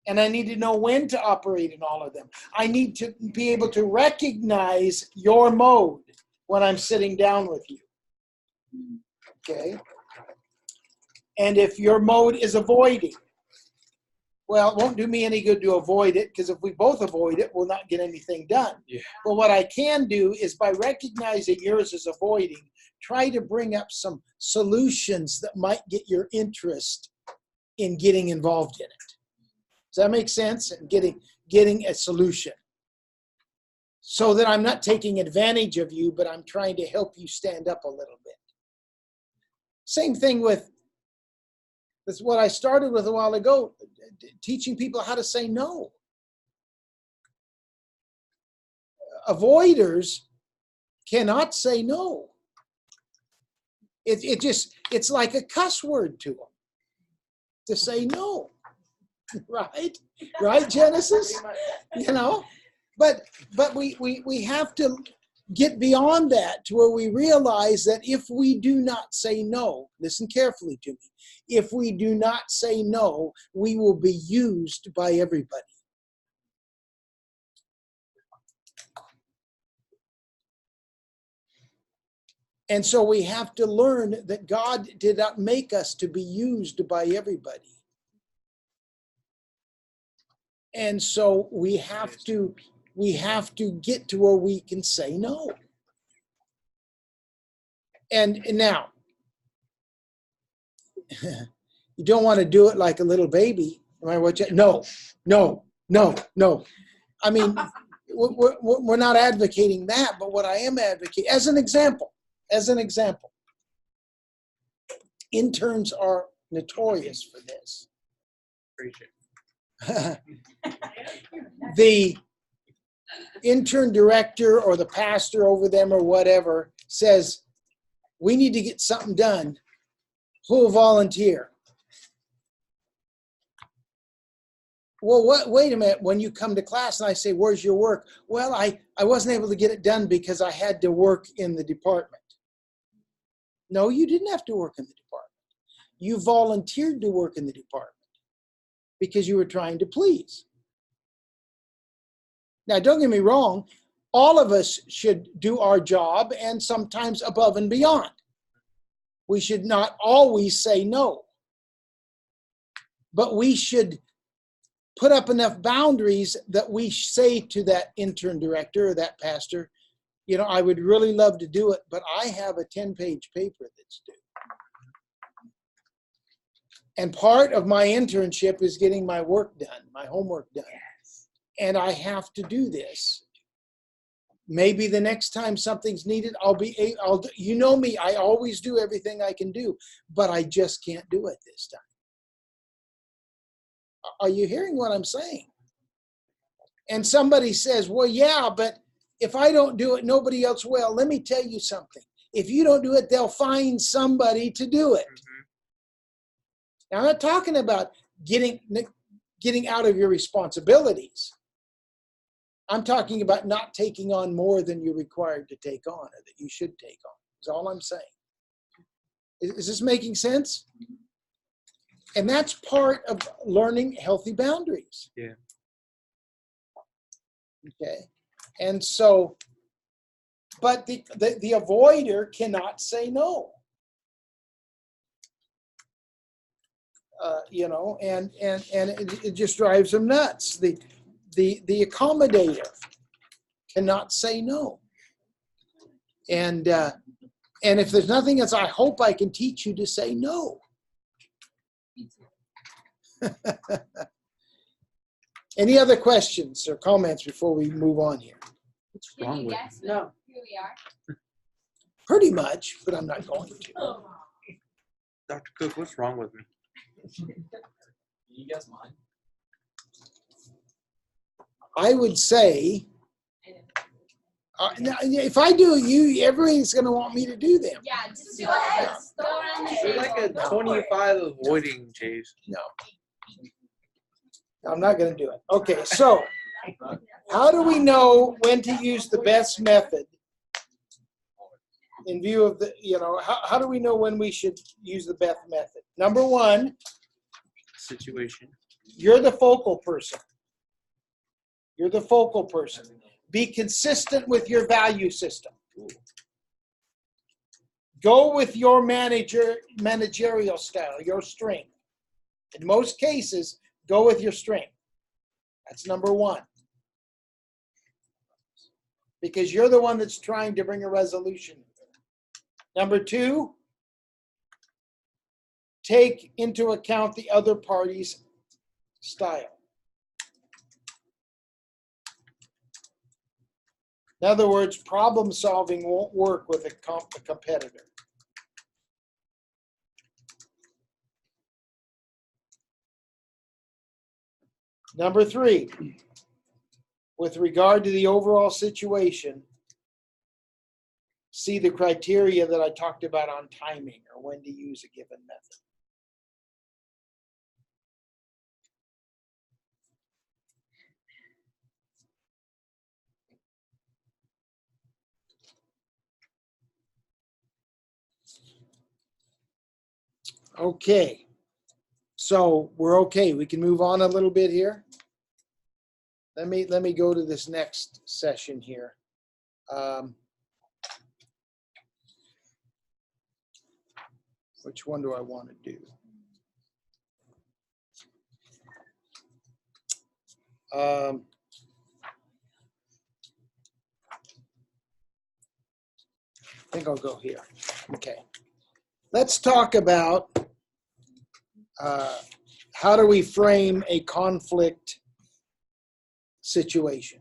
And I need to know when to operate in all of them. I need to be able to recognize your mode when I'm sitting down with you. Okay? And if your mode is avoiding, well, it won't do me any good to avoid it, because if we both avoid it, we'll not get anything done. Yeah. But what I can do is, by recognizing yours is avoiding, try to bring up some solutions that might get your interest in getting involved in it. Does that make sense? And getting a solution. So that I'm not taking advantage of you, but I'm trying to help you stand up a little bit. Same thing with, that's what I started with a while ago, teaching people how to say no. Avoiders cannot say no. It's like a cuss word to them to say no. Right? Right, Genesis? You know? But we have to get beyond that to where we realize that if we do not say no, listen carefully to me, if we do not say no, we will be used by everybody. And so we have to learn that God did not make us to be used by everybody. And so we have to get to where we can say no. And now, you don't want to do it like a little baby. Am I what you? No. I mean, we're not advocating that, but what I am advocating, as an example, interns are notorious for this. Appreciate The intern director or the pastor over them or whatever says, we need to get something done. Who will volunteer? Well, wait a minute. When you come to class and I say, where's your work? Well, I wasn't able to get it done because I had to work in the department. No, you didn't have to work in the department. You volunteered to work in the department because you were trying to please. Now, don't get me wrong. All of us should do our job, and sometimes above and beyond. We should not always say no. But we should put up enough boundaries that we say to that intern director or that pastor, you know, I would really love to do it, but I have a 10-page paper that's due. And part of my internship is getting my work done, my homework done. And I have to do this. Maybe the next time something's needed, you know me, I always do everything I can do, but I just can't do it this time. Are you hearing what I'm saying? And somebody says, well, yeah, but if I don't do it, nobody else will. Let me tell you something. If you don't do it, they'll find somebody to do it. Now, I'm not talking about getting out of your responsibilities. I'm talking about not taking on more than you're required to take on or that you should take on. That's all I'm saying. Is this making sense? And that's part of learning healthy boundaries. Yeah. Okay. And so, but the avoider cannot say no. You know, and it just drives them nuts. The accommodator cannot say no. And if there's nothing else, I hope I can teach you to say no. Any other questions or comments before we move on here? What's wrong with you? No. Here we are. Pretty much, but I'm not going to. Dr. Cook, what's wrong with me? You guys mind? I would say, now, if I do you, everybody's going to want me to do them. Yeah, just go ahead. Go around You're there. like a 25 avoiding, Chase. No. I'm not going to do it. Okay, so how do we know when to use the best method in view of the, how do we know when we should use the Beth method? Number one, Situation. you're the focal person. You're the focal person. Be consistent with your value system. Go with your managerial style, your strength. In most cases, go with your strength. That's number one. Because you're the one that's trying to bring a resolution. Number two, take into account the other party's style. In other words, problem solving won't work with a competitor. Number three, with regard to the overall situation, see the criteria that I talked about on timing or when to use a given method. Okay, so we're okay. We can move on a little bit here. Let me go to this next session here. Which one do I want to do? I think I'll go here. Okay. Let's talk about how do we frame a conflict situation?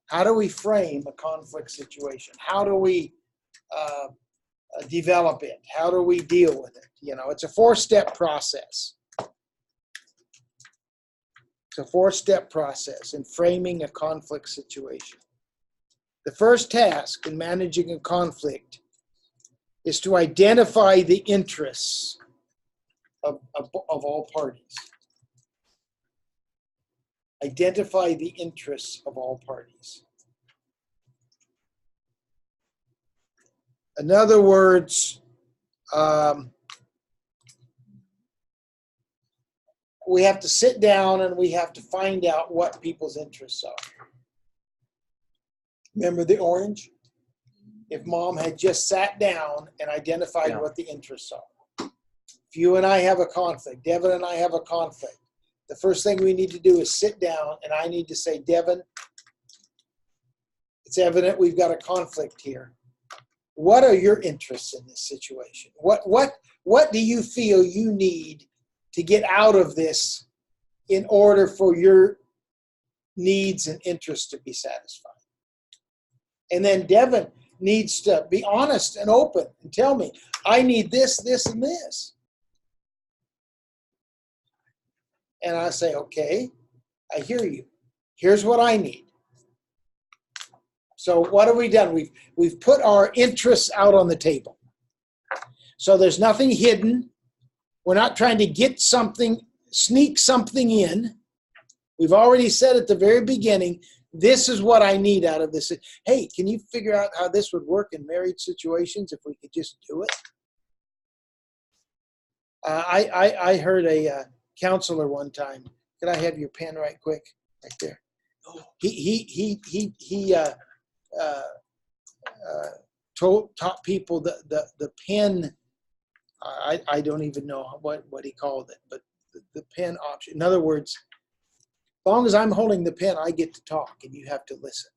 How do we frame a conflict situation? How do we develop it? How do we deal with it? It's a 4-step process. It's a 4-step process in framing a conflict situation. The first task in managing a conflict is to identify the interests of all parties. Identify the interests of all parties. In other words, we have to sit down and we have to find out what people's interests are. Remember the orange? If mom had just sat down and identified what the interests are. If you and I have a conflict, Devin and I have a conflict, the first thing we need to do is sit down and I need to say, Devin, it's evident we've got a conflict here. What are your interests in this situation? What do you feel you need to get out of this in order for your needs and interests to be satisfied? And then Devin needs to be honest and open and tell me, I need this, this, and this. And I say, okay, I hear you. Here's what I need. So what have we done? We've put our interests out on the table. So there's nothing hidden. We're not trying to get something, sneak something in. We've already said at the very beginning, this is what I need out of this. Hey, can you figure out how this would work in married situations if we could just do it? I heard a counselor one time. Could I have your pen right quick? Right there. He taught people the pen. I don't even know what he called it, but the pen option. In other words, as long as I'm holding the pen, I get to talk and you have to listen.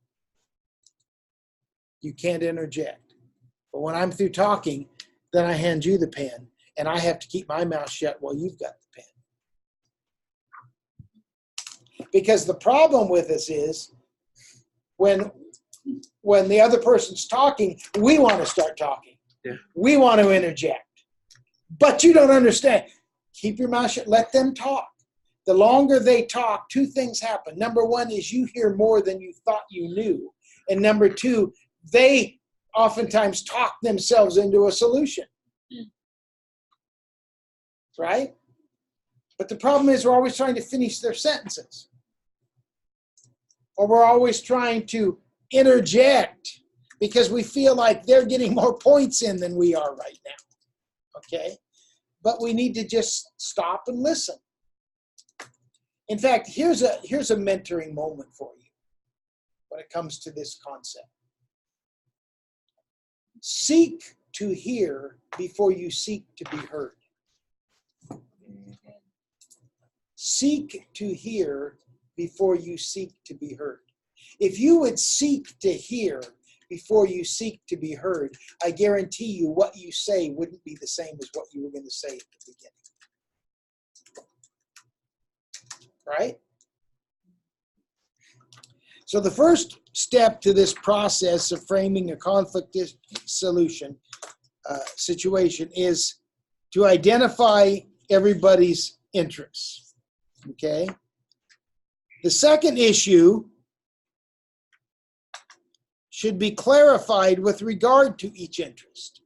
You can't interject. But when I'm through talking, then I hand you the pen and I have to keep my mouth shut while you've got the pen. Because the problem with this is when the other person's talking, we want to start talking. Yeah. We want to interject. But you don't understand. Keep your mouth shut. Let them talk. The longer they talk, two things happen. Number one is you hear more than you thought you knew. And number two, they oftentimes talk themselves into a solution. Right? But the problem is we're always trying to finish their sentences. Or we're always trying to interject because we feel like they're getting more points in than we are right now. Okay? But we need to just stop and listen. In fact, here's a mentoring moment for you when it comes to this concept. Seek to hear before you seek to be heard. Seek to hear before you seek to be heard. If you would seek to hear before you seek to be heard, I guarantee you what you say wouldn't be the same as what you were going to say at the beginning. Right? So the first step to this process of framing a conflict solution situation is to identify everybody's interests. Okay? The second issue should be clarified with regard to each interest.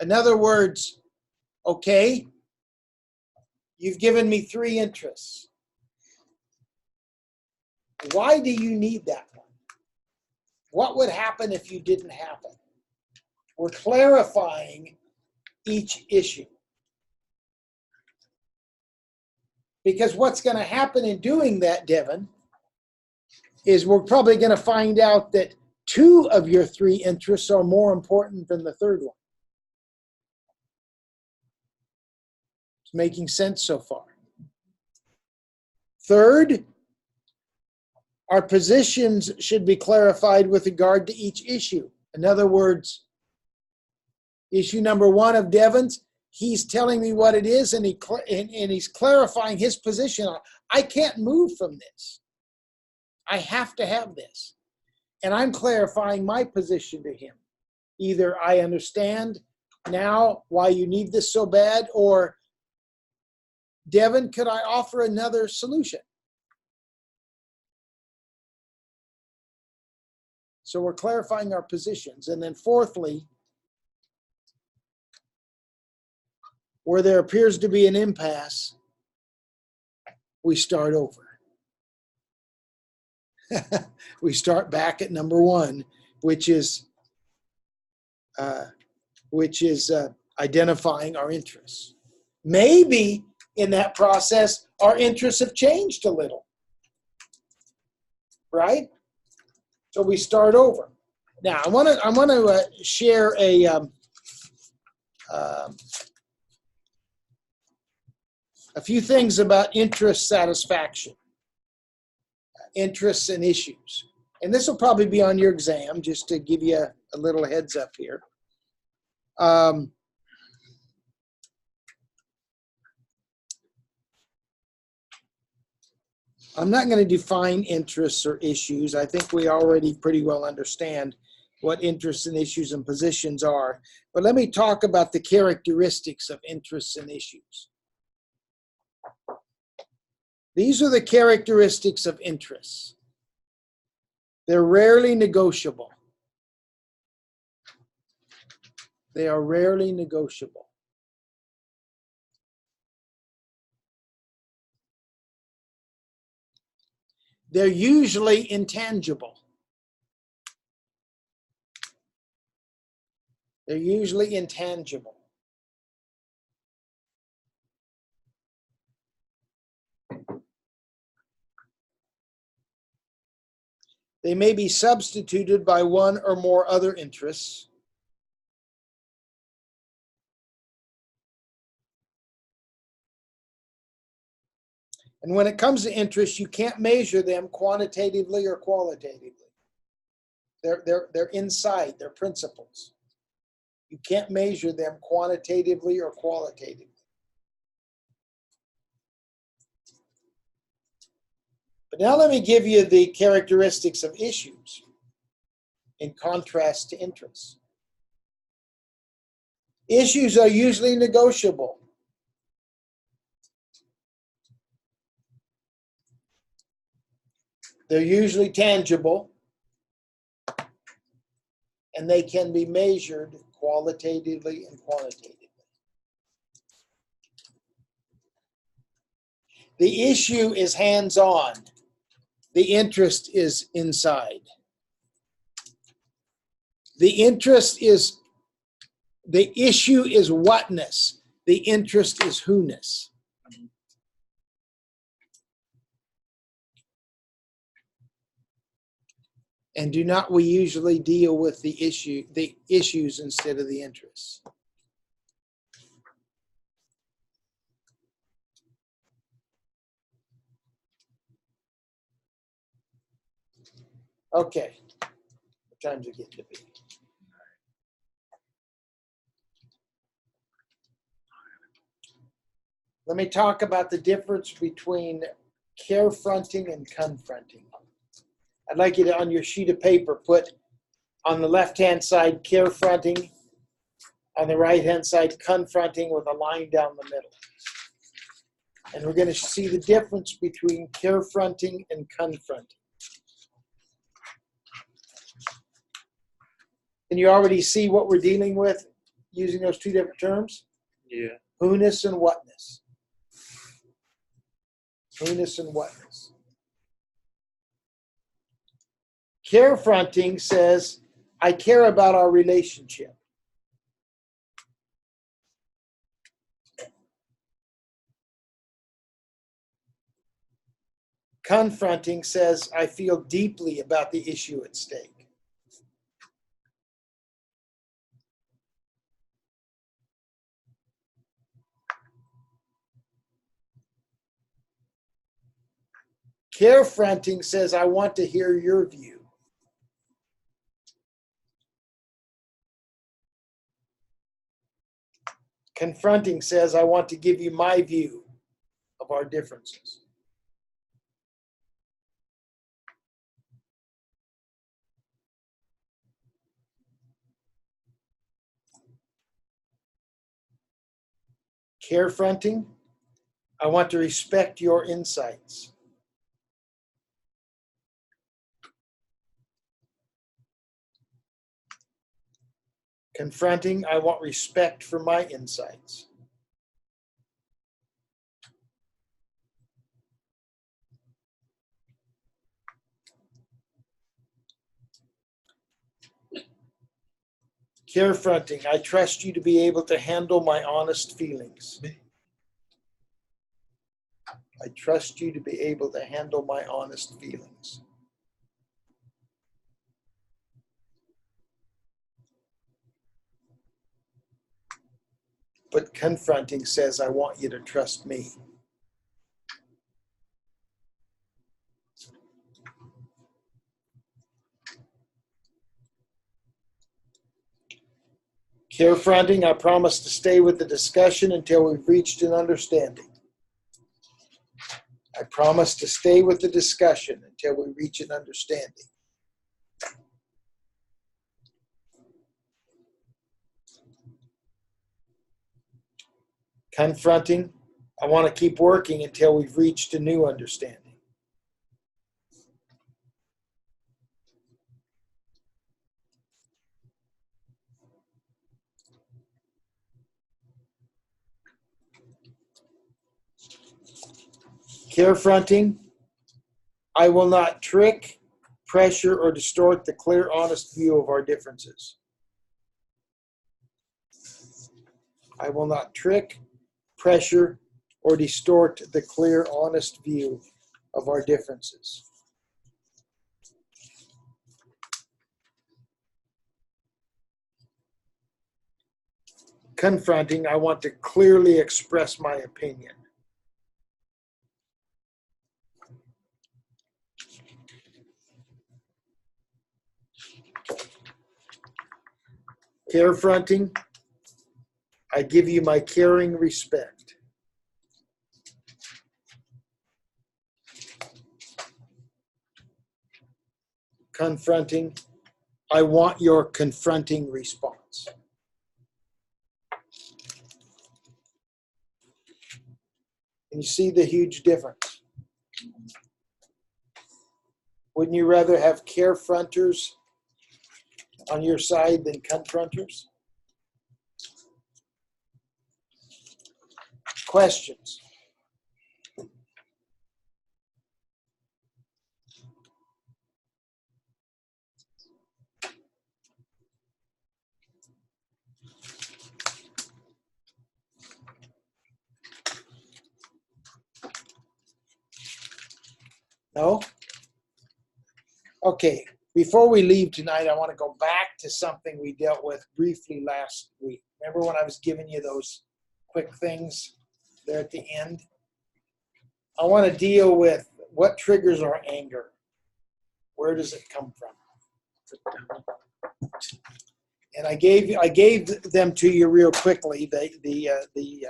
In other words, okay, you've given me 3 interests. Why do you need that one? What would happen if you didn't have it? We're clarifying each issue. Because what's going to happen in doing that, Devin, is we're probably going to find out that 2 of your 3 interests are more important than the third one. It's making sense so far. Third, our positions should be clarified with regard to each issue. In other words, issue number 1 of Devin's, he's telling me what it is, and he's clarifying his position on, I can't move from this. I have to have this. And I'm clarifying my position to him. Either I understand now why you need this so bad, or Devin, could I offer another solution? So we're clarifying our positions. And then fourthly, where there appears to be an impasse, we start over. We start back at number 1, which is identifying our interests. Maybe in that process, our interests have changed a little, right? So we start over. Now, I want to share a few things about interest satisfaction, interests and issues. And this will probably be on your exam, just to give you a little heads up here. I'm not going to define interests or issues. I think we already pretty well understand what interests and issues and positions are. But let me talk about the characteristics of interests and issues. These are the characteristics of interests. They're rarely negotiable. They are rarely negotiable. They're usually intangible. They're usually intangible. They may be substituted by one or more other interests. And when it comes to interests, you can't measure them quantitatively or qualitatively. They're inside, they're principles. You can't measure them quantitatively or qualitatively. But now let me give you the characteristics of issues in contrast to interests. Issues are usually negotiable. They're usually tangible, and they can be measured qualitatively and quantitatively. The issue is hands-on. The interest is inside. The interest is, the issue is whatness. The interest is who-ness. And do not we usually deal with the issues instead of the interests? Okay. What time's it getting to be? Let me talk about the difference between carefronting and confronting. I'd like you to, on your sheet of paper, put on the left-hand side carefronting, on the right-hand side confronting with a line down the middle. And we're going to see the difference between carefronting and confronting. Can you already see what we're dealing with using those two different terms? Yeah. Who-ness and whatness. Who-ness and whatness. Carefronting says, I care about our relationship. Confronting says, I feel deeply about the issue at stake. Carefronting says, I want to hear your view. Confronting says, I want to give you my view of our differences. Carefronting, I want to respect your insights. Confronting, I want respect for my insights. Carefronting, I trust you to be able to handle my honest feelings. I trust you to be able to handle my honest feelings. But confronting says, I want you to trust me. Carefronting, I promise to stay with the discussion until we've reached an understanding. I promise to stay with the discussion until we reach an understanding. Confronting, I want to keep working until we've reached a new understanding. Carefronting, I will not trick, pressure, or distort the clear, honest view of our differences. I will not trick, pressure, or distort the clear, honest view of our differences. Confronting, I want to clearly express my opinion. Carefronting, I give you my caring respect. Confronting, I want your confronting response. And you see the huge difference. Wouldn't you rather have carefronters on your side than confronters? Questions? No? Okay, before we leave tonight, I want to go back to something we dealt with briefly last week. Remember when I was giving you those quick things there at the end? I want to deal with what triggers our anger. Where does it come from? And I gave them to you real quickly, the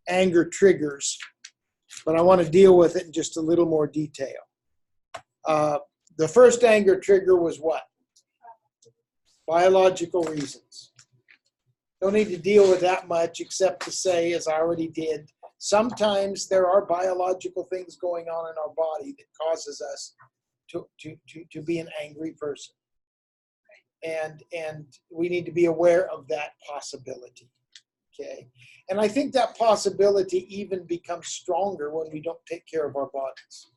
anger triggers, but I want to deal with it in just a little more detail. The first anger trigger was what? Biological reasons. Don't need to deal with that much except to say, as I already did, sometimes there are biological things going on in our body that causes us to be an angry person. And we need to be aware of that possibility. Okay? And I think that possibility even becomes stronger when we don't take care of our bodies.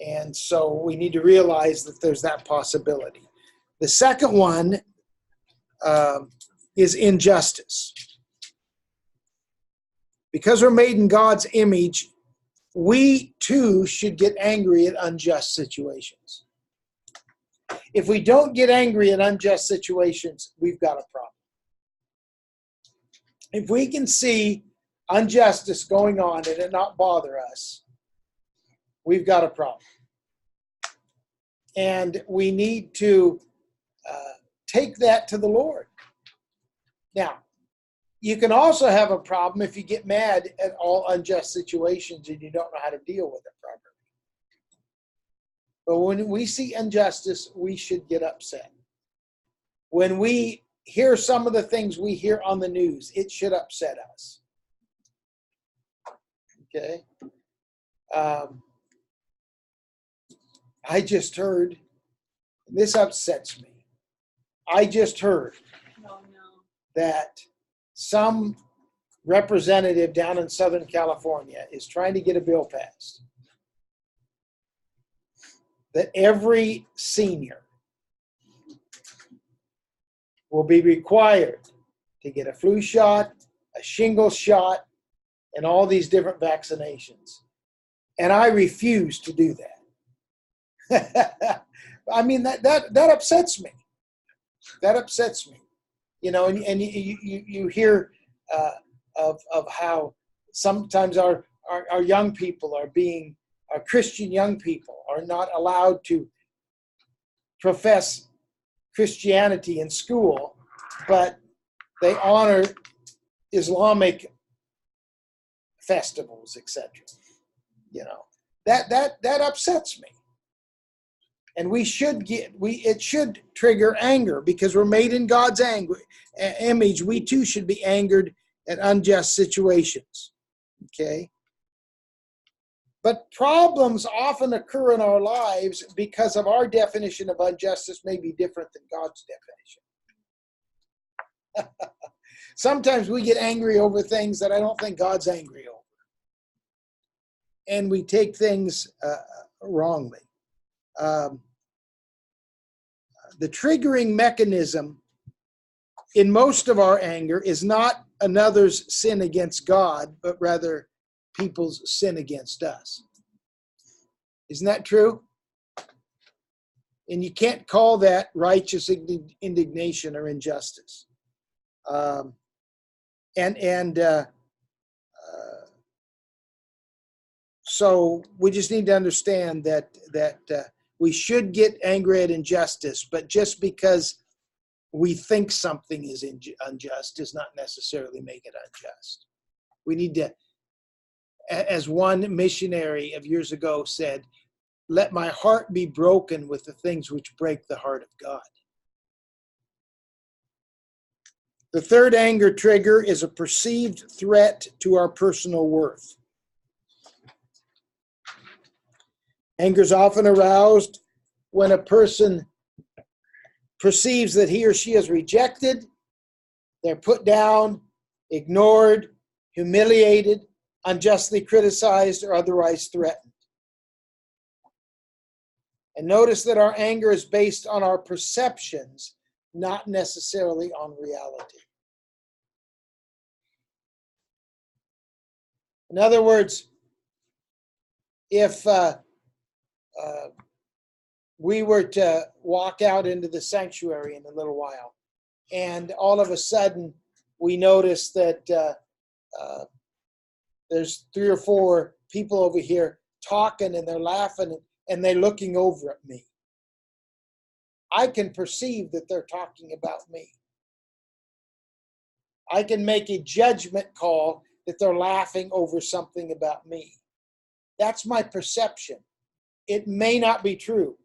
And so we need to realize that there's that possibility. The second one is injustice. Because we're made in God's image, we too should get angry at unjust situations. If we don't get angry at unjust situations, we've got a problem. If we can see injustice going on and it not bother us, we've got a problem. And we need to take that to the Lord. Now, you can also have a problem if you get mad at all unjust situations and you don't know how to deal with it properly. But when we see injustice, we should get upset. When we hear some of the things we hear on the news, it should upset us. Okay? I just heard, this upsets me. I just heard that some representative down in Southern California is trying to get a bill passed that every senior will be required to get a flu shot, a shingles shot, and all these different vaccinations. And I refuse to do that. I mean, that upsets me. That upsets me. You know, and you hear of how sometimes our young people our Christian young people are not allowed to profess Christianity in school, but they honor Islamic festivals, etc. You know, that upsets me. And it should trigger anger because we're made in God's image. We too should be angered at unjust situations. Okay? But problems often occur in our lives because of our definition of injustice may be different than God's definition. Sometimes we get angry over things that I don't think God's angry over. And we take things wrongly. The triggering mechanism in most of our anger is not another's sin against God, but rather people's sin against us. Isn't that true? And you can't call that righteous indignation or injustice. So we just need to understand that we should get angry at injustice, but just because we think something is unjust does not necessarily make it unjust. We need to, as one missionary of years ago said, let my heart be broken with the things which break the heart of God. The third anger trigger is a perceived threat to our personal worth. Anger is often aroused when a person perceives that he or she is rejected, they're put down, ignored, humiliated, unjustly criticized, or otherwise threatened. And notice that our anger is based on our perceptions, not necessarily on reality. In other words, if we were to walk out into the sanctuary in a little while, and all of a sudden we notice that there's 3 or 4 people over here talking and they're laughing and they're looking over at me. I can perceive that they're talking about me. I can make a judgment call that they're laughing over something about me. That's my perception. It may not be true,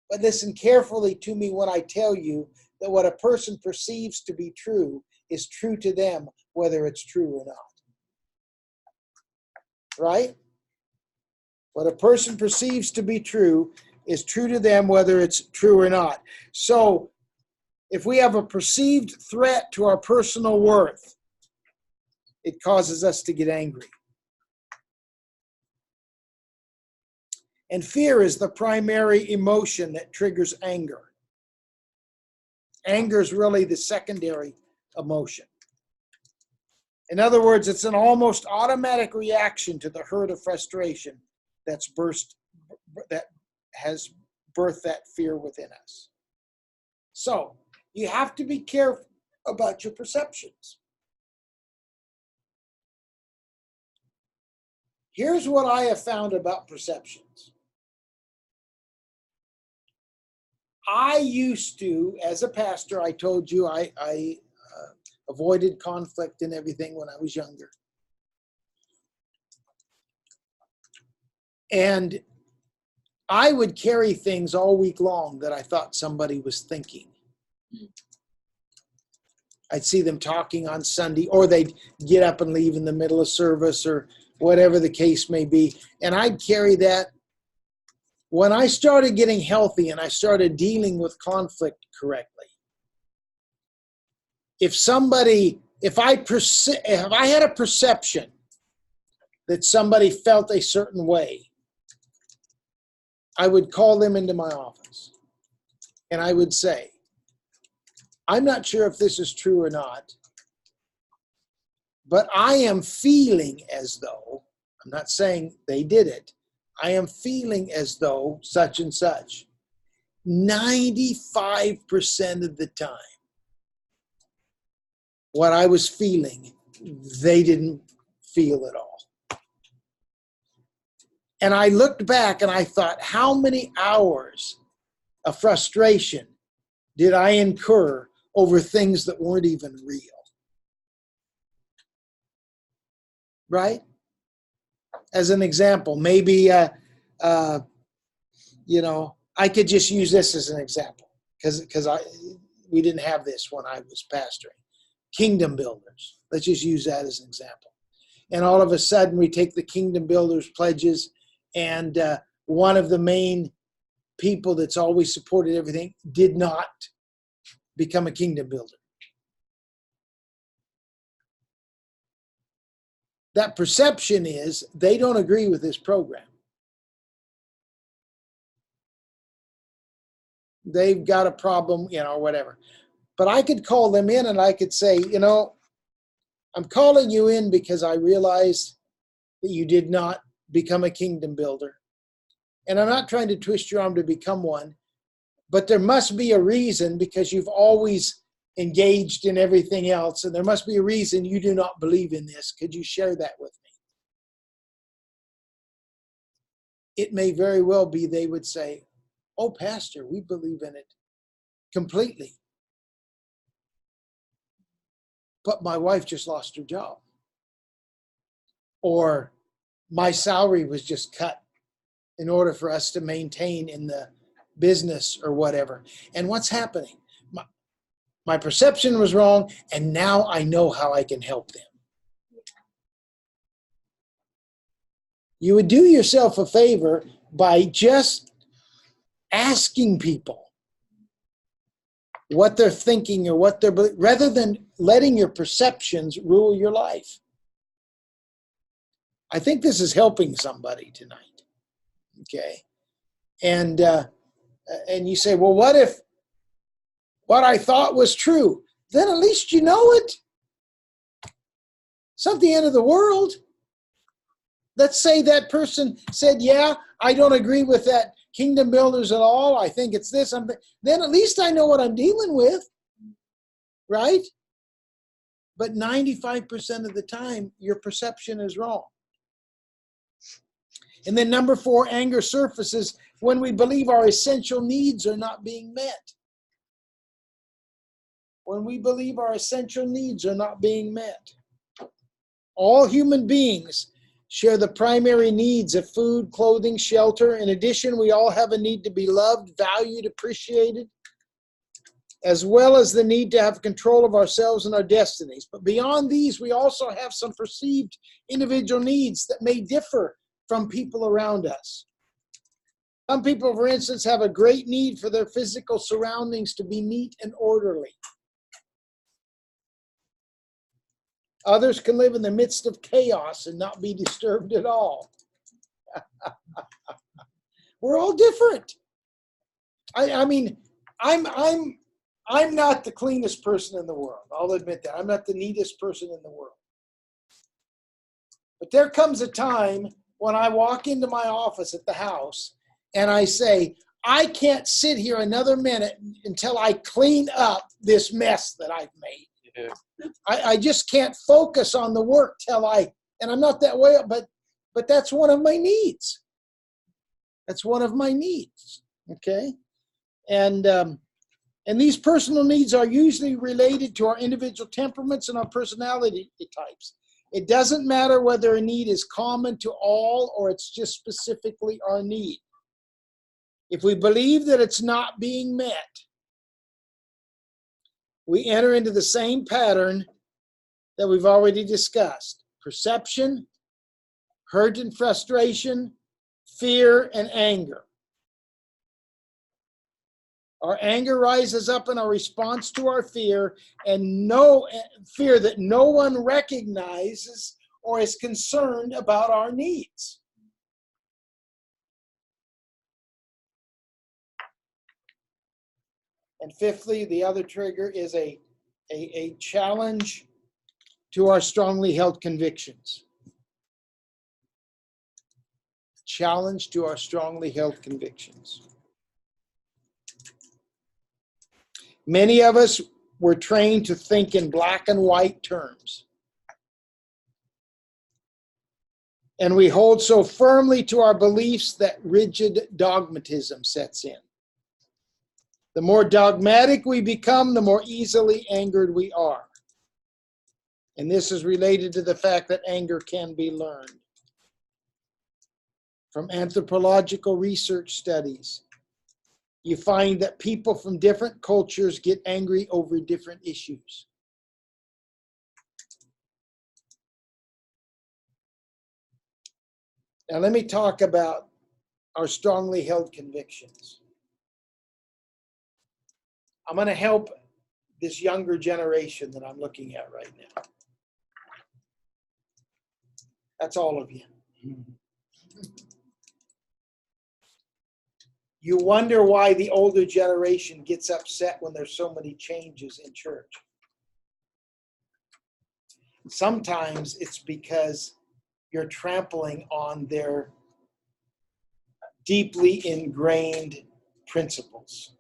but listen carefully to me when I tell you that what a person perceives to be true is true to them, whether it's true or not. Right? What a person perceives to be true is true to them, whether it's true or not. So, if we have a perceived threat to our personal worth, it causes us to get angry. And fear is the primary emotion that triggers anger. Anger is really the secondary emotion. In other words, it's an almost automatic reaction to the hurt of frustration that has birthed that fear within us. So, you have to be careful about your perceptions. Here's what I have found about perceptions. I used to, as a pastor, I told you I avoided conflict and everything when I was younger. And I would carry things all week long that I thought somebody was thinking. I'd see them talking on Sunday, or they'd get up and leave in the middle of service, or whatever the case may be. And I'd carry that. When I started getting healthy and I started dealing with conflict correctly, if I had a perception that somebody felt a certain way, I would call them into my office and I would say, I'm not sure if this is true or not, but I am feeling as though, I'm not saying they did it, I am feeling as though such and such. 95% of the time, what I was feeling, they didn't feel at all. And I looked back and I thought, how many hours of frustration did I incur over things that weren't even real? Right? As an example, maybe, I could just use this as an example because we didn't have this when I was pastoring. Kingdom builders. Let's just use that as an example. And all of a sudden we take the kingdom builders pledges, and one of the main people that's always supported everything did not become a kingdom builder. That perception is they don't agree with this program. They've got a problem, whatever. But I could call them in and I could say, I'm calling you in because I realize that you did not become a kingdom builder. And I'm not trying to twist your arm to become one, but there must be a reason, because you've always engaged in everything else, and there must be a reason you do not believe in this. Could you share that with me? It may very well be they would say, oh, Pastor, we believe in it completely. But my wife just lost her job. Or my salary was just cut in order for us to maintain in the business or whatever. And what's happening? My perception was wrong, and now I know how I can help them. You would do yourself a favor by just asking people what they're thinking or what they're, rather than letting your perceptions rule your life. I think this is helping somebody tonight. Okay. And you say, well, what if what I thought was true? Then at least you know it. It's not the end of the world. let's say that person said, yeah, I don't agree with that Kingdom Builders at all. I think it's this. Then at least I know what I'm dealing with, right? But 95% of the time, your perception is wrong. And then number 4, anger surfaces when we believe our essential needs are not being met. When we believe our essential needs are not being met. All human beings share the primary needs of food, clothing, shelter. In addition, we all have a need to be loved, valued, appreciated, as well as the need to have control of ourselves and our destinies. But beyond these, we also have some perceived individual needs that may differ from people around us. Some people, for instance, have a great need for their physical surroundings to be neat and orderly. Others can live in the midst of chaos and not be disturbed at all. We're all different. I mean, I'm not the cleanest person in the world. I'll admit that. I'm not the neatest person in the world. But there comes a time when I walk into my office at the house and I say, I can't sit here another minute until I clean up this mess that I've made. Yeah. I just can't focus on the work and I'm not that way, but that's one of my needs. That's one of my needs, okay? And these personal needs are usually related to our individual temperaments and our personality types. It doesn't matter whether a need is common to all or it's just specifically our need. If we believe that it's not being met, we enter into the same pattern that we've already discussed. Perception, hurt and frustration, fear and anger. Our anger rises up in our response to our fear and fear that no one recognizes or is concerned about our needs. And fifthly, the other trigger is a challenge to our strongly held convictions. Challenge to our strongly held convictions. Many of us were trained to think in black and white terms. And we hold so firmly to our beliefs that rigid dogmatism sets in. The more dogmatic we become, the more easily angered we are. And this is related to the fact that anger can be learned. From anthropological research studies, you find that people from different cultures get angry over different issues. Now let me talk about our strongly held convictions. I'm going to help this younger generation that I'm looking at right now. That's all of you. You wonder why the older generation gets upset when there's so many changes in church. Sometimes it's because you're trampling on their deeply ingrained principles.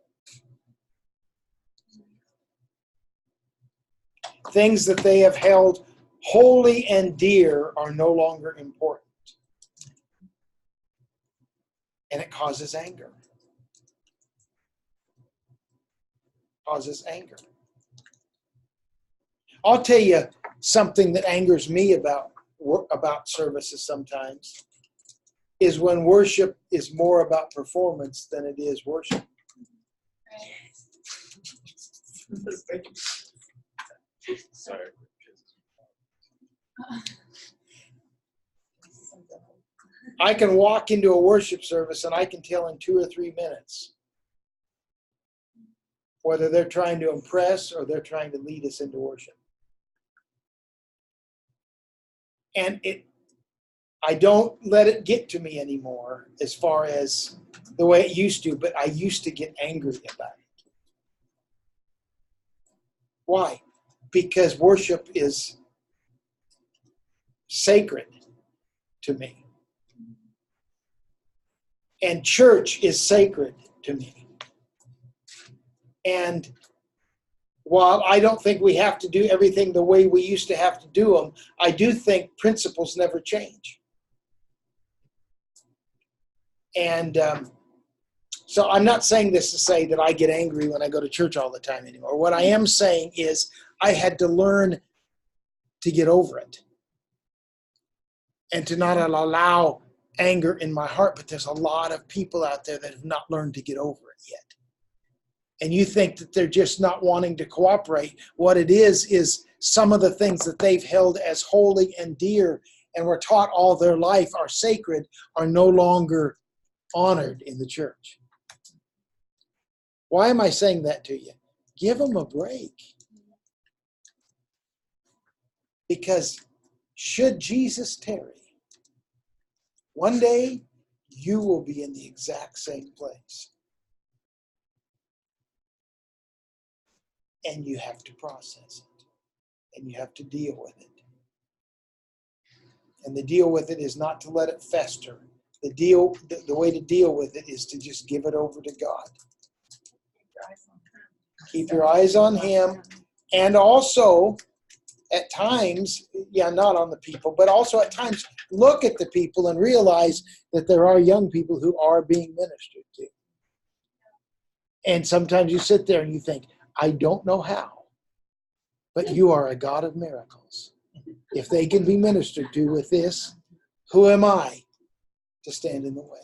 Things that they have held holy and dear are no longer important. And it causes anger. Causes anger. I'll tell you something that angers me about services sometimes is when worship is more about performance than it is worship. Sorry. I can walk into a worship service and I can tell in 2 or 3 minutes whether they're trying to impress or they're trying to lead us into worship. And I don't let it get to me anymore as far as the way it used to, but I used to get angry about it. Why? Because worship is sacred to me. And church is sacred to me. And while I don't think we have to do everything the way we used to have to do them, I do think principles never change. And so I'm not saying this to say that I get angry when I go to church all the time anymore. What I am saying is I had to learn to get over it and to not allow anger in my heart. But there's a lot of people out there that have not learned to get over it yet. And you think that they're just not wanting to cooperate. What it is some of the things that they've held as holy and dear and were taught all their life are sacred are no longer honored in the church. Why am I saying that to you? Give them a break. Because should Jesus tarry, one day you will be in the exact same place. And you have to process it. And you have to deal with it. And the deal with it is not to let it fester. The way to deal with it is to just give it over to God. Keep your eyes on Him. And also, at times, not on the people, but also at times, look at the people and realize that there are young people who are being ministered to. And sometimes you sit there and you think, I don't know how, but you are a God of miracles. If they can be ministered to with this, who am I to stand in the way?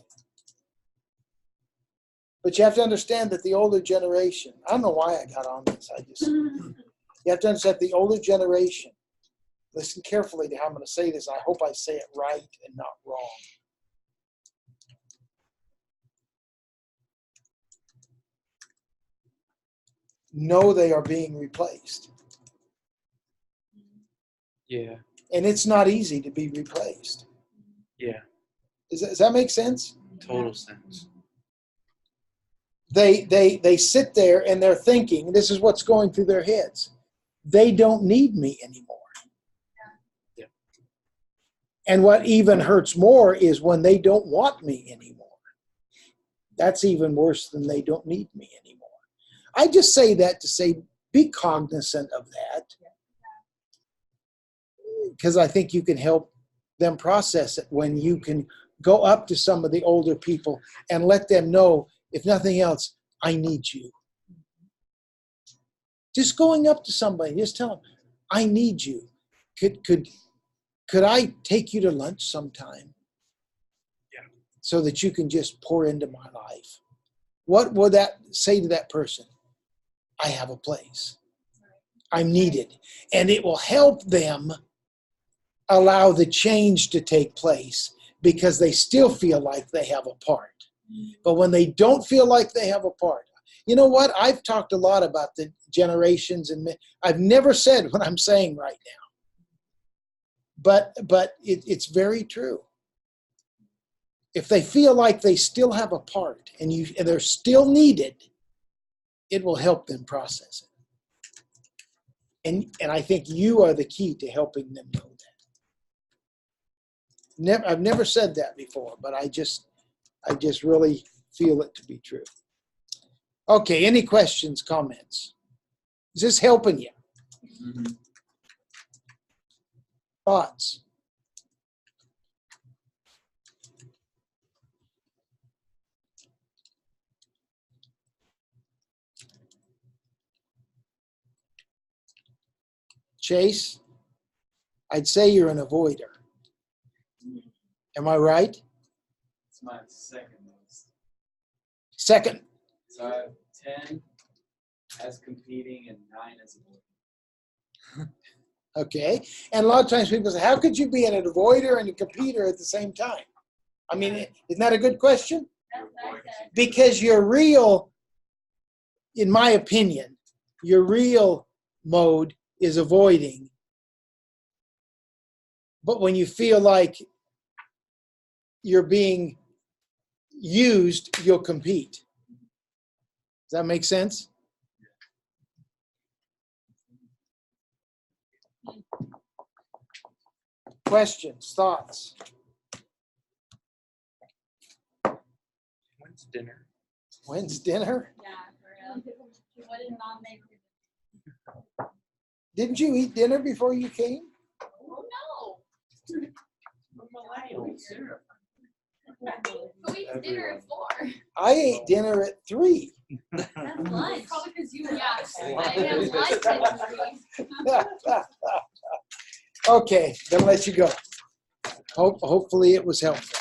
But you have to understand that the older generation, I don't know why I got on this, you have to understand the older generation, listen carefully to how I'm going to say this. I hope I say it right and not wrong. Know they are being replaced. Yeah. And it's not easy to be replaced. Yeah. Does that make sense? Total sense. They sit there and they're thinking, this is what's going through their heads. They don't need me anymore. Yeah. And what even hurts more is when they don't want me anymore. That's even worse than they don't need me anymore. I just say that to say, be cognizant of that. Because I think you can help them process it when you can go up to some of the older people and let them know, if nothing else, I need you. Just going up to somebody, just tell them, I need you. Could I take you to lunch sometime? Yeah. So that you can just pour into my life. What would that say to that person? I have a place. I'm needed. And it will help them allow the change to take place because they still feel like they have a part. But when they don't feel like they have a part, you know what? I've talked a lot about the generations, and I've never said what I'm saying right now. But it's very true. If they feel like they still have a part and they're still needed, it will help them process it. And I think you are the key to helping them know that. I've never said that before, but I just really feel it to be true. Okay, any questions, comments? Is this helping you? Mm-hmm. Thoughts? Chase, I'd say you're an avoider. Am I right? It's my second most. Second. So I have 10 as competing and 9 as avoiding. Okay. And a lot of times people say, how could you be an avoider and a competitor at the same time? I mean, isn't that a good question? That's what I said. Because your real, in my opinion, your real mode is avoiding. But when you feel like you're being used, you'll compete. Does that make sense? Questions, thoughts? dinner? When's dinner? Yeah, for real. What did mom make? Didn't you eat dinner before you came? Oh no. Millennials. Who eats dinner at 4? I ate dinner at 3. That's lunch. Probably because you were. Yeah, I have lunch at 3. Okay, gonna let you go. Hopefully it was helpful.